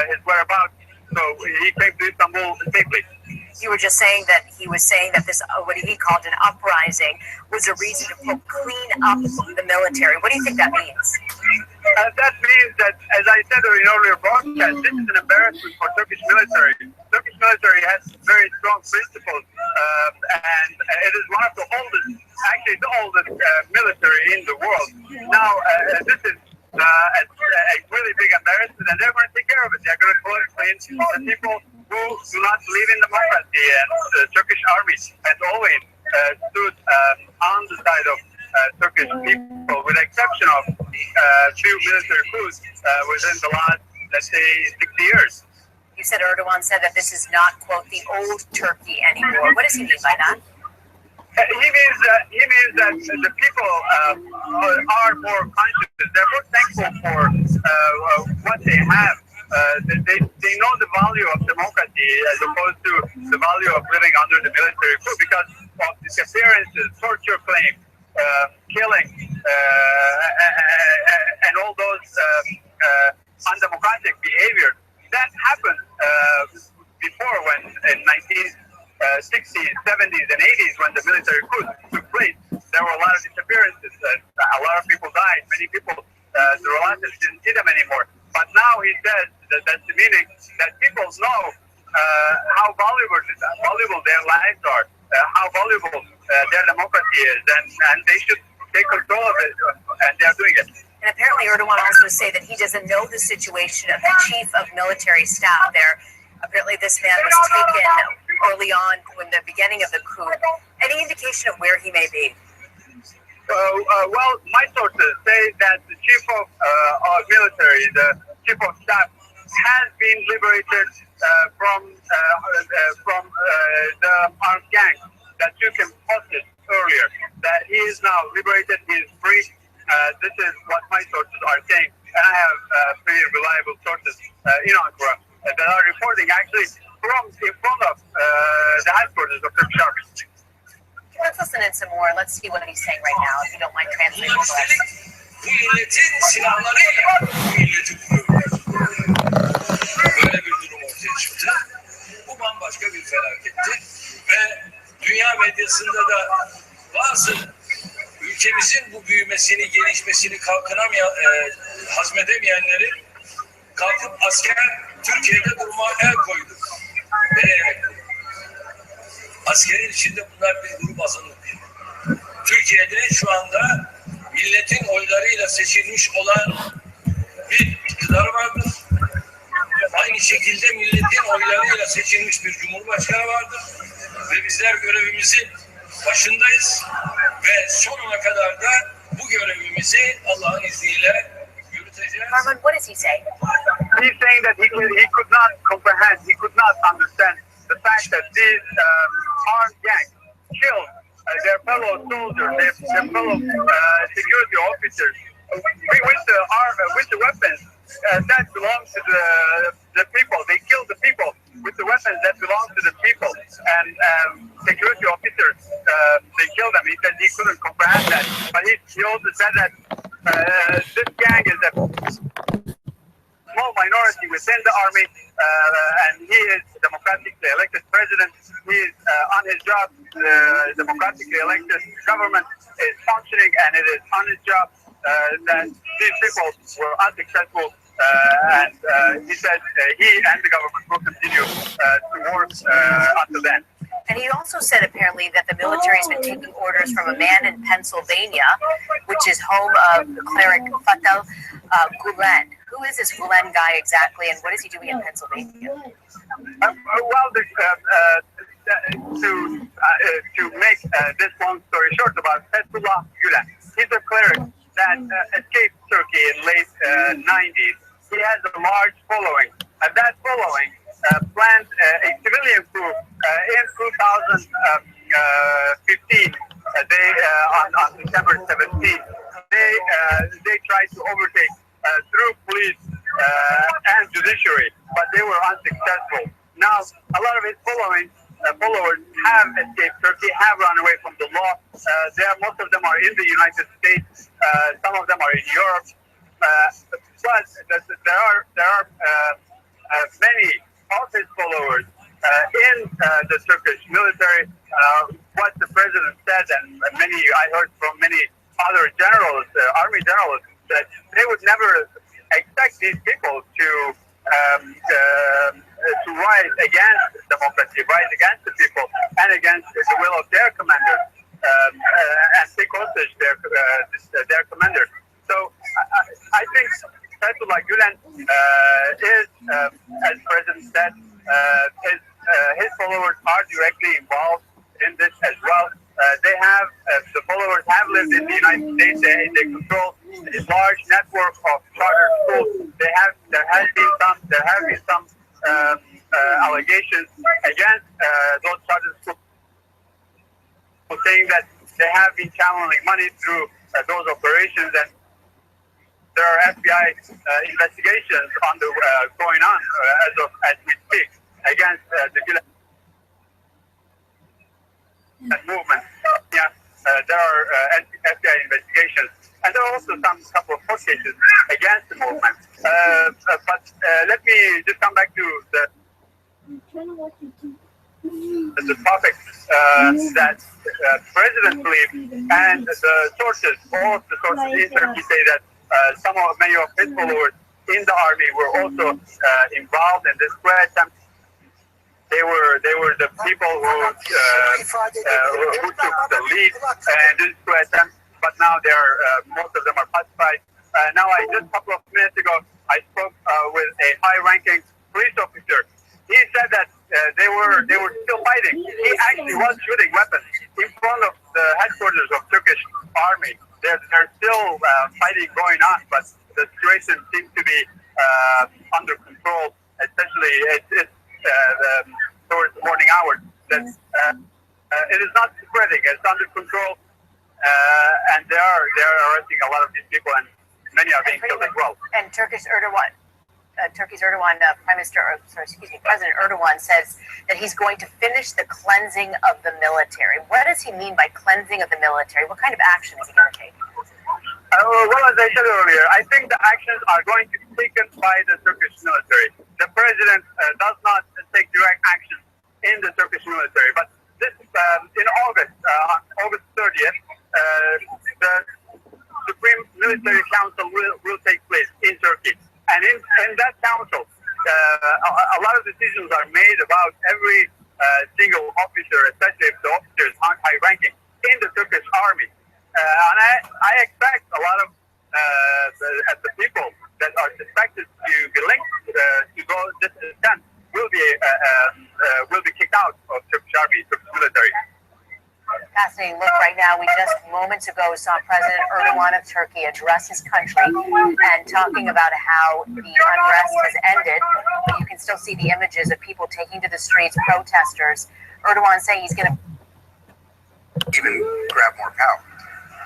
his whereabouts. So he came to Istanbul safely. You were just saying that he was saying that this, what he called an uprising, was a reason to, quote, clean up the military. What do you think that means? That means that, as I said in earlier broadcast, this is an embarrassment for Turkish military. Turkish military has very strong principles, and it is one of the oldest, actually the oldest military in the world. Now, this is a really big embarrassment, and they're going to take care of it. They're going to clean the people who do not believe in democracy, and the Turkish army has always stood on the side of Turkish people, with the exception of few military coups within the last, let's say, 60 years. You said Erdogan said that this is not, quote, the old Turkey anymore. What does he mean by that? He means that the people are more conscious. They're more thankful for what they have. They know the value of democracy as opposed to the value of living under the military coup, because of disappearances, torture claims, killing, and all those undemocratic behavior that happened before, when in 1960s, 70s, and 80s, when the military coup took place. There were a lot of disappearances. A lot of people died. Many people, the relatives didn't see them anymore. But now he says that's the meaning, that people know how valuable their lives are, how valuable their democracy is, and they should take control of it, and they are doing it. And apparently Erdogan also say that he doesn't know the situation of the chief of military staff there. Apparently, this man was taken early on when the beginning of the coup. Any indication of where he may be? Well, my sources say that the chief of military, the chief of staff, has been liberated from the armed gang that took him hostage earlier. That he is now liberated, he is free. This is what my sources are saying, and I have pretty reliable sources in Ankara that are reporting actually from in front of the headquarters of Turkish Army. Let's listen in some more. Let's see what he's saying right now, if you don't mind translating for us. Bu milletin silahlarıyla bu milleti kuruyorlar. Böyle bir durum ortaya çıktı. Bu bambaşka bir felaketti. Ve dünya medyasında da bazı ülkemizin bu büyümesini, gelişmesini hazmedemeyenleri kalkıp asker Türkiye'de duruma el koydu. Ve askerin içinde bunlar bir grup azınlık. Türkiye'de şu anda milletin oylarıyla seçilmiş olan bir iktidar vardır. Aynı şekilde milletin oylarıyla seçilmiş bir cumhurbaşkanı vardır. Ve bizler görevimizin başındayız. Ve sonuna kadar da bu görevimizi Allah'ın izniyle yürüteceğiz. Arman, what does he say? He's saying that he could not comprehend, he could not understand the fact that these armed gangs killed their fellow soldiers, their fellow security officers with the weapons that belong to the people. They killed the people with the weapons that belong to the people. And security officers, they killed them. He said he couldn't comprehend that. But he also said that this gang is a small minority within the army, and he is democratically elected president. He is on his job. The democratically elected government is functioning, and it is on his job that these people were unsuccessful. And he said he and the government will continue to work until then. And he also said apparently that the military has been taking orders from a man in Pennsylvania, which is home of cleric Fatal Gulen. Who is this Gulen guy exactly, and what is he doing in Pennsylvania? To make this long story short about Fethullah Gulen, he's a cleric that escaped Turkey in late 90s. He has a large following, and that following planned a civilian coup in 2015. On September 17th, they tried to overtake through police and judiciary, but they were unsuccessful. Now, a lot of his followers have escaped Turkey, have run away from the law. Most of them are in the United States. Some of them are in Europe. But there are many of his followers in the Turkish military. What the president said, and I heard from many other generals, army generals, that they would never expect these people to rise against democracy, rise against the people, and against the will of their commanders, and take hostage their commanders. So I think Fethullah Gulen is, as the president said, his followers are directly involved in this as well. The followers have lived in the United States. They control a large network of charter schools. There have been some allegations against those charter schools, saying that they have been channeling money through those operations, and there are FBI investigations going on as we speak against the Gulen movement. There are FBI investigations, and there are also couple of court cases against the movement. But let me just come back to the topic that President believed, and the sources, all of the sources in Turkey say that many of his followers in the army were also involved in this coup attempt. They were the people who took the lead in this coup attempt, but now most of them are pacified. Now, just a couple of minutes ago, I spoke with a high-ranking police officer. He said that they were still fighting. He actually was shooting weapons in front of the headquarters of Turkish army. There's still fighting going on, but the situation seems to be under control. Especially it's towards the morning hours. That it is not spreading. It's under control, and they are arresting a lot of these people, and many are being killed as well. And Turkey's Erdogan, President Erdogan says that he's going to finish the cleansing of the military. What does he mean by cleansing of the military? What kind of action is he going to take? Well, as I said earlier, I think the actions are going to be taken by the Turkish military. The president does not take direct action in the Turkish military, but this in August, on August 30th, the Supreme Military Council will take place in Turkey. And in that council, a lot of decisions are made about every single officer, especially if the officers aren't high-ranking, in the Turkish army. And I expect a lot of the people that are suspected to be linked to this attempt will be kicked out of Turkish army, Turkish military. Fascinating look right now. We just moments ago saw President Erdogan of Turkey address his country and talking about how the unrest has ended. But you can still see the images of people taking to the streets, protesters. Erdogan saying he's going to even grab more power.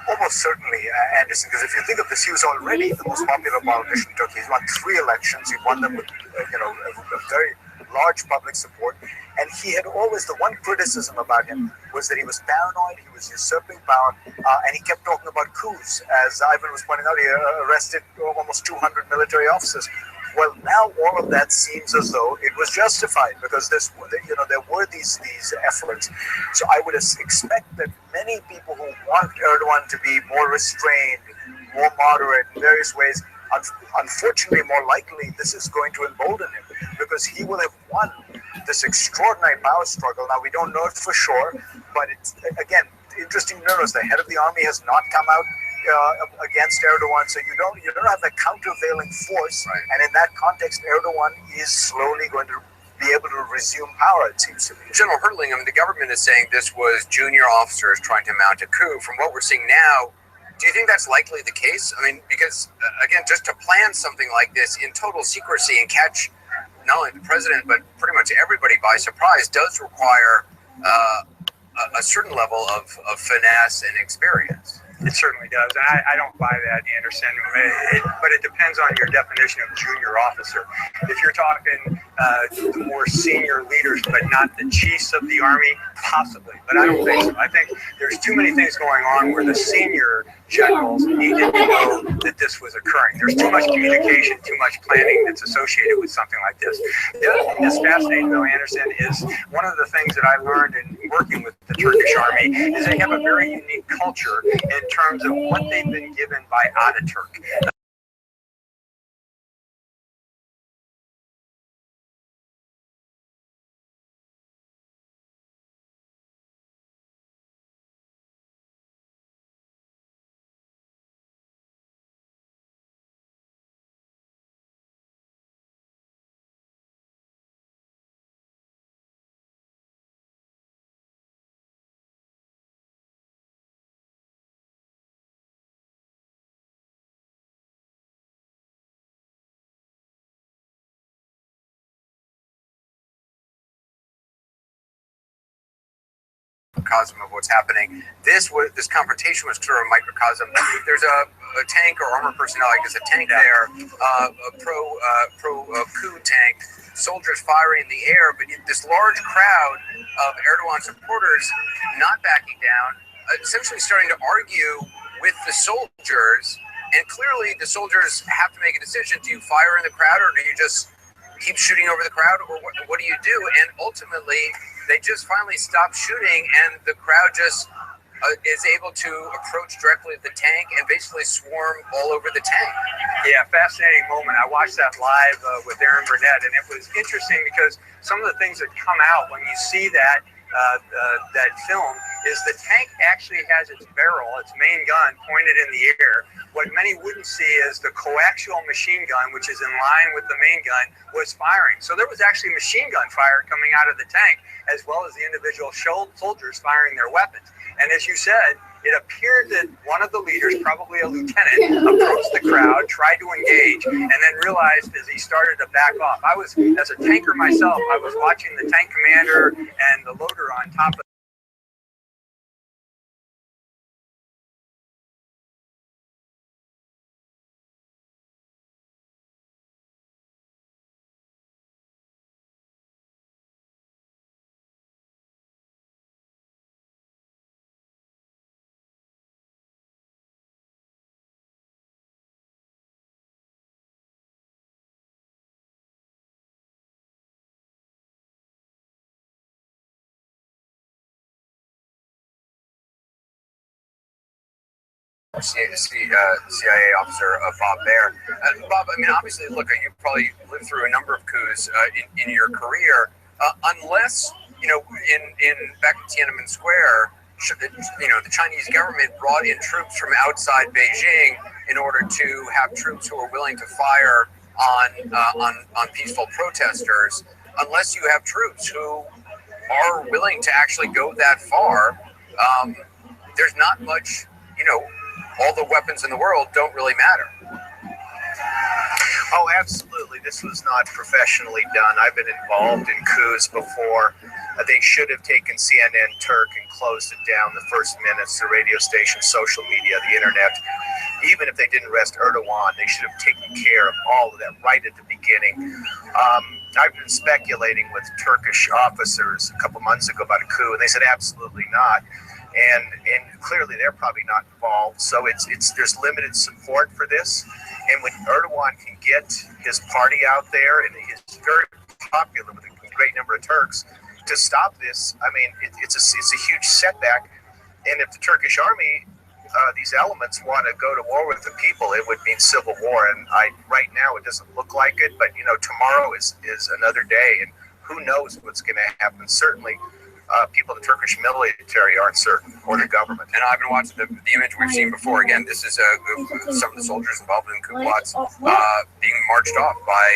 Almost certainly, Anderson, because if you think of this, he was already the most popular politician in Turkey. He's won 3 elections. He won them with, a very large public support. And he had always, the one criticism about him was that he was paranoid, he was usurping power, and he kept talking about coups. As Ivan was pointing out, he arrested almost 200 military officers. Well, now all of that seems as though it was justified because there were these efforts. So I would expect that many people who want Erdogan to be more restrained, more moderate in various ways, unfortunately, more likely, this is going to embolden him because he will have won this extraordinary power struggle. Now, we don't know it for sure, but it's, again, interesting to notice the head of the army has not come out against Erdogan, so you don't have the countervailing force, right. And in that context, Erdogan is slowly going to be able to resume power, it seems to me. General Hurtling, the government is saying this was junior officers trying to mount a coup. From what we're seeing now, do you think that's likely the case? I mean, because, again, just to plan something like this in total secrecy and catch not only the president, but pretty much everybody by surprise does require a certain level of finesse and experience. It certainly does. I don't buy that, Anderson. But it depends on your definition of junior officer. If you're talking the more senior leaders, but not the chiefs of the army, possibly. But I don't think so. I think there's too many things going on where the senior generals needed to know that this was occurring. There's too much communication, too much planning that's associated with something like this. The other thing that's fascinating, though, Anderson, is one of the things that I learned in working with the Turkish army is they have a very unique culture in terms of what they've been given by Ataturk. Microcosm of what's happening. This confrontation was sort of a microcosm. There's a tank or armored personnel, I guess a tank there, a pro-coup tank, soldiers firing in the air, but this large crowd of Erdogan supporters not backing down, essentially starting to argue with the soldiers, and clearly the soldiers have to make a decision. Do you fire in the crowd or do you just keep shooting over the crowd, or what do you do? And ultimately, they just finally stop shooting, and the crowd just is able to approach directly the tank and basically swarm all over the tank. Yeah, fascinating moment. I watched that live with Aaron Burnett, and it was interesting because some of the things that come out when you see that that film is the tank actually has its barrel, its main gun, pointed in the air. What many wouldn't see is the coaxial machine gun, which is in line with the main gun, was firing. So there was actually machine gun fire coming out of the tank, as well as the individual soldiers firing their weapons. And as you said, it appeared that one of the leaders, probably a lieutenant, approached the crowd, tried to engage, and then realized as he started to back off. I was, as a tanker myself, I was watching the tank commander and the loader on top of CIA officer Bob Baer. Bob, I mean, obviously, look, you probably lived through a number of coups in your career. Unless, you know, in back in Tiananmen Square, you know, the Chinese government brought in troops from outside Beijing in order to have troops who are willing to fire on peaceful protesters. Unless you have troops who are willing to actually go that far, there's not much, you know, all the weapons in the world don't really matter. Oh, absolutely. This was not professionally done. I've been involved in coups before. They should have taken CNN Turk and closed it down the first minutes, the radio station, social media, the internet. Even if they didn't arrest Erdogan, they should have taken care of all of that right at the beginning. I've been speculating with Turkish officers a couple months ago about a coup, and they said absolutely not. And clearly they're probably not involved. So there's limited support for this. And when Erdogan can get his party out there, and he's very popular with a great number of Turks, to stop this, I mean, it's a huge setback. And if the Turkish army, these elements want to go to war with the people, it would mean civil war. And right now it doesn't look like it, but you know, tomorrow is another day, and who knows what's going to happen. Certainly people in the Turkish military aren't certain, or the government. And I've been watching the image we've seen before. Again, this is some of the soldiers involved in coup plots being marched off by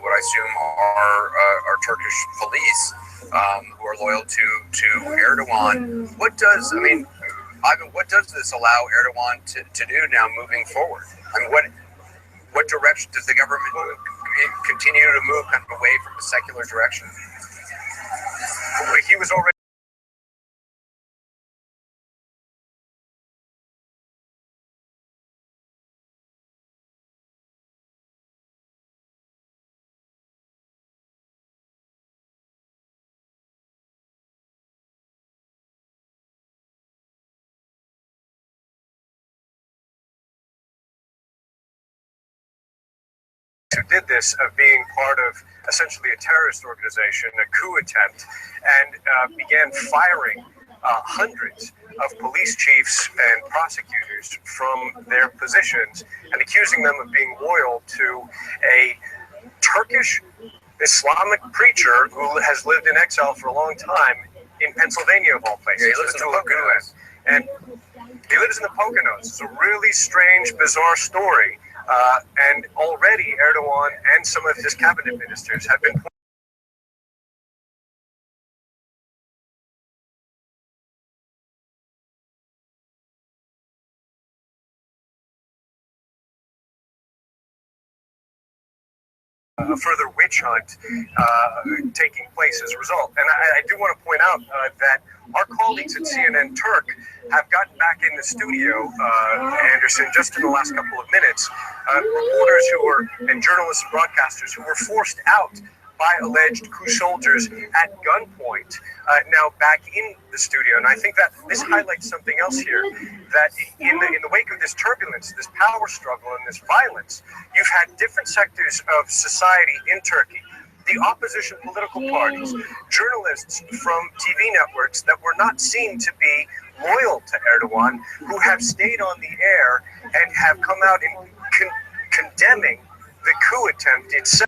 what I assume are Turkish police who are loyal to Erdogan. What does this allow Erdogan to do now moving forward? I mean, what direction does the government continue to move kind of away from the secular direction? He was already who did this of being part of essentially a terrorist organization, a coup attempt, and began firing hundreds of police chiefs and prosecutors from their positions and accusing them of being loyal to a Turkish Islamic preacher who has lived in exile for a long time in Pennsylvania, of all places. Yeah, he lives in the Poconos. And he lives in the Poconos. It's a really strange, bizarre story. And already Erdogan and some of his cabinet ministers have been a further witch hunt taking place as a result. And I do want to point out that our colleagues at CNN Turk have gotten back in the studio, Anderson, just in the last couple of minutes. Reporters and journalists and broadcasters who were forced out by alleged coup soldiers at gunpoint, now back in the studio. And I think that this highlights something else here, that in the wake of this turbulence, this power struggle, and this violence, you've had different sectors of society in Turkey, the opposition political parties, journalists from TV networks that were not seen to be loyal to Erdogan, who have stayed on the air and have come out in condemning the coup attempt itself.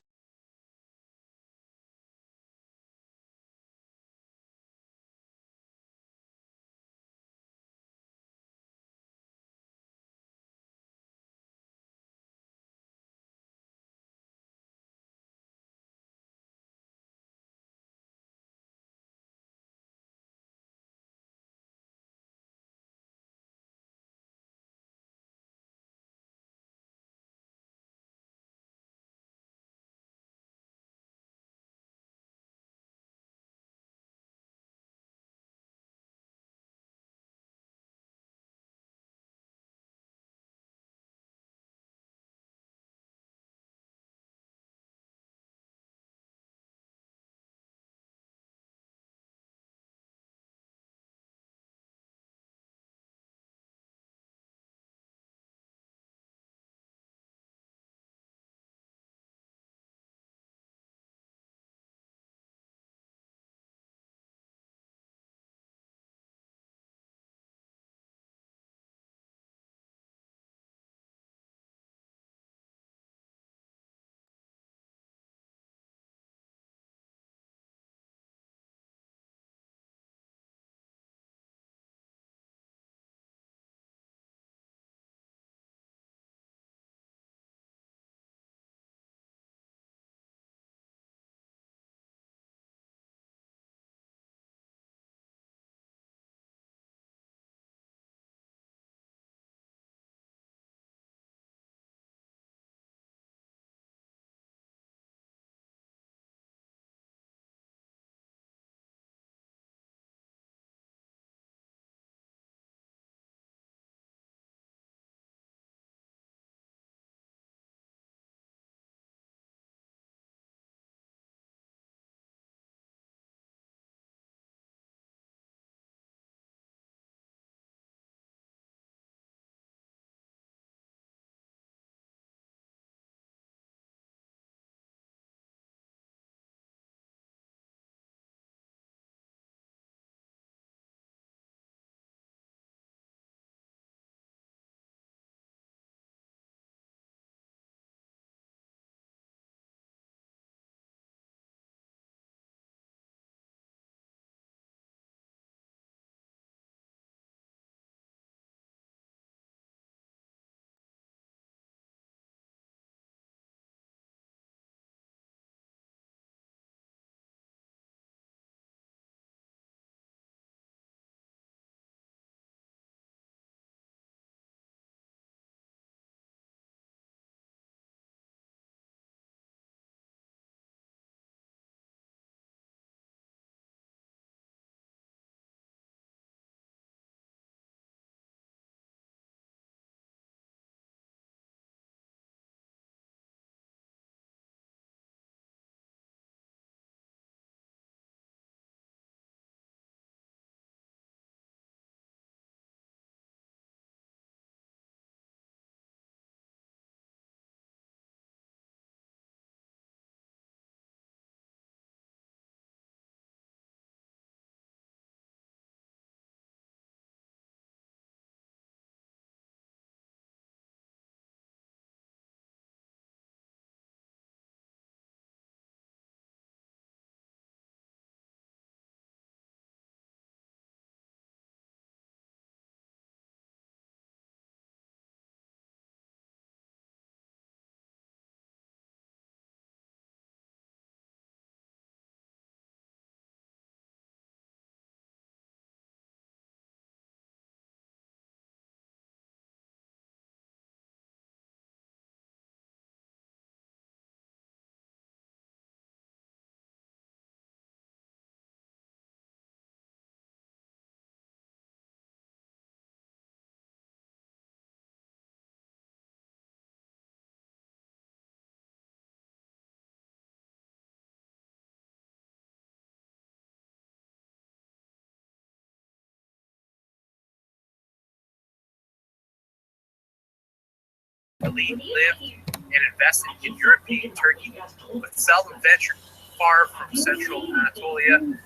lived and invested in European Turkey, but seldom ventured far from central Anatolia,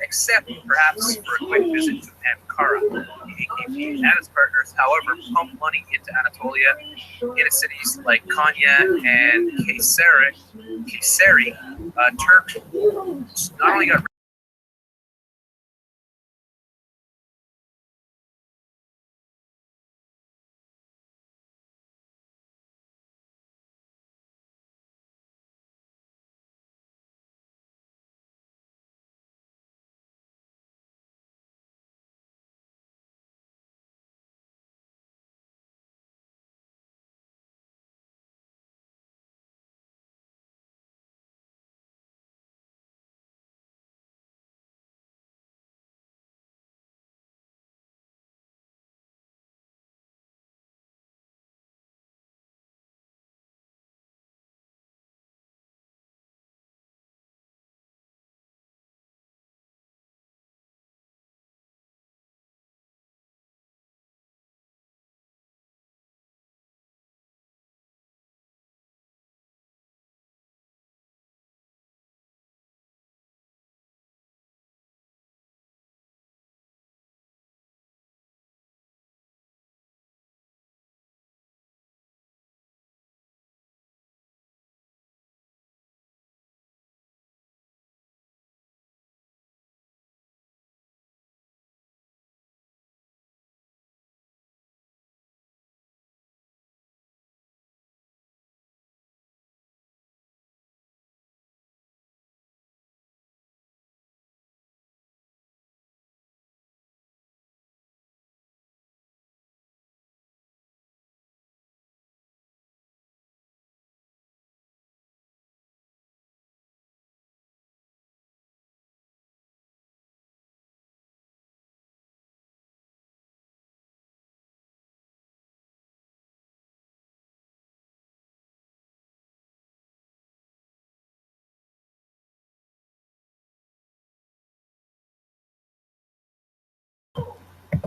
except perhaps for a quick visit to Ankara. The AKP and its partners, however, pumped money into Anatolia, into cities like Konya and Kayseri. Turk not only got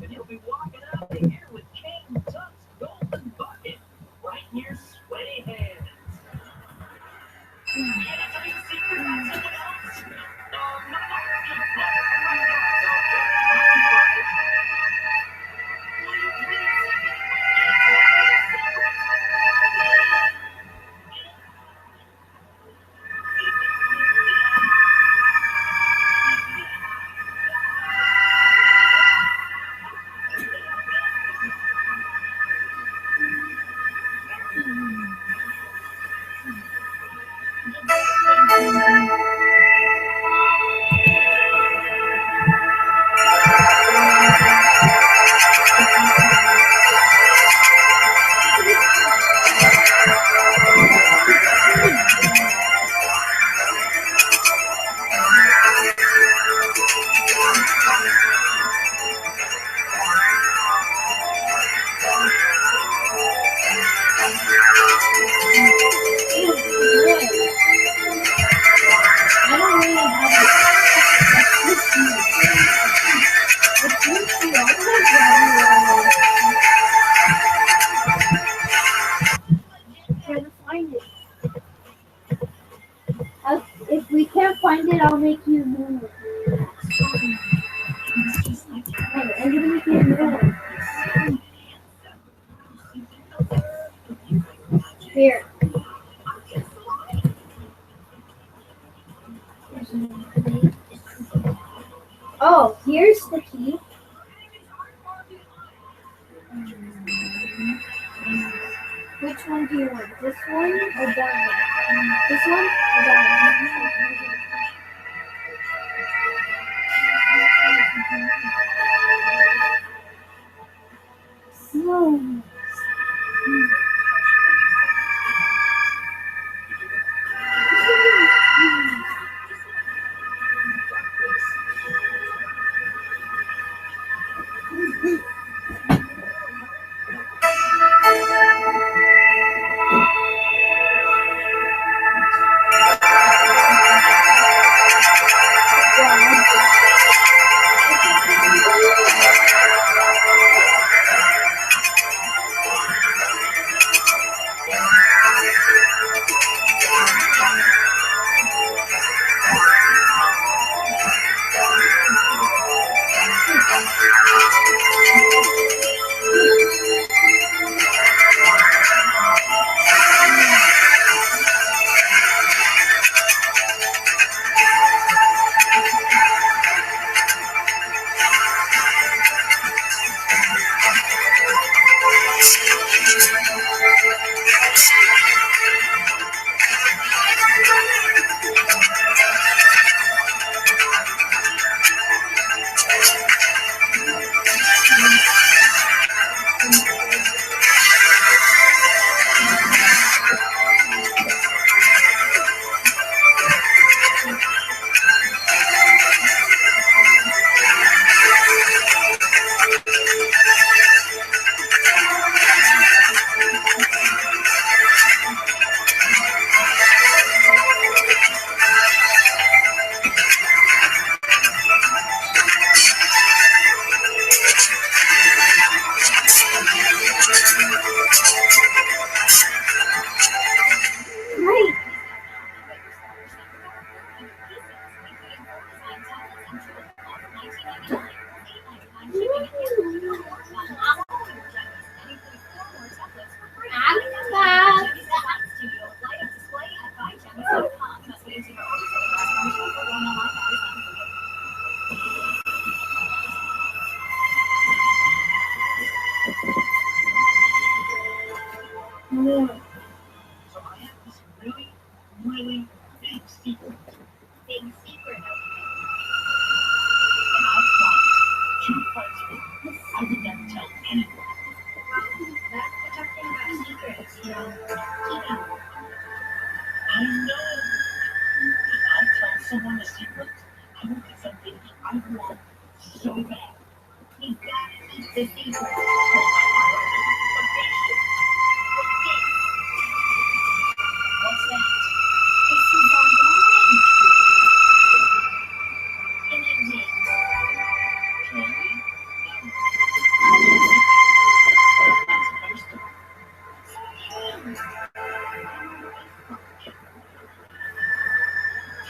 and you'll be walking out of here with King Tut's golden bucket right in your sweaty hands. Trying to find it. If we can't find it, I'll make you move. I'm gonna make you move. Here. Oh, here's the key. Which one do you want? This one or that one? This one or that one? No. more. So I have this really, really big secret. Big secret. And I promised 2 principles I would never tell anyone. That's protecting our secrets, you know. I know. If I tell someone a secret, I will get something I want so bad. You gotta keep the secret. What's that? This is our one. Energy. Candy? Not supposed to.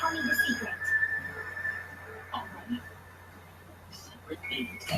Tell me the secret. All right. Secret is.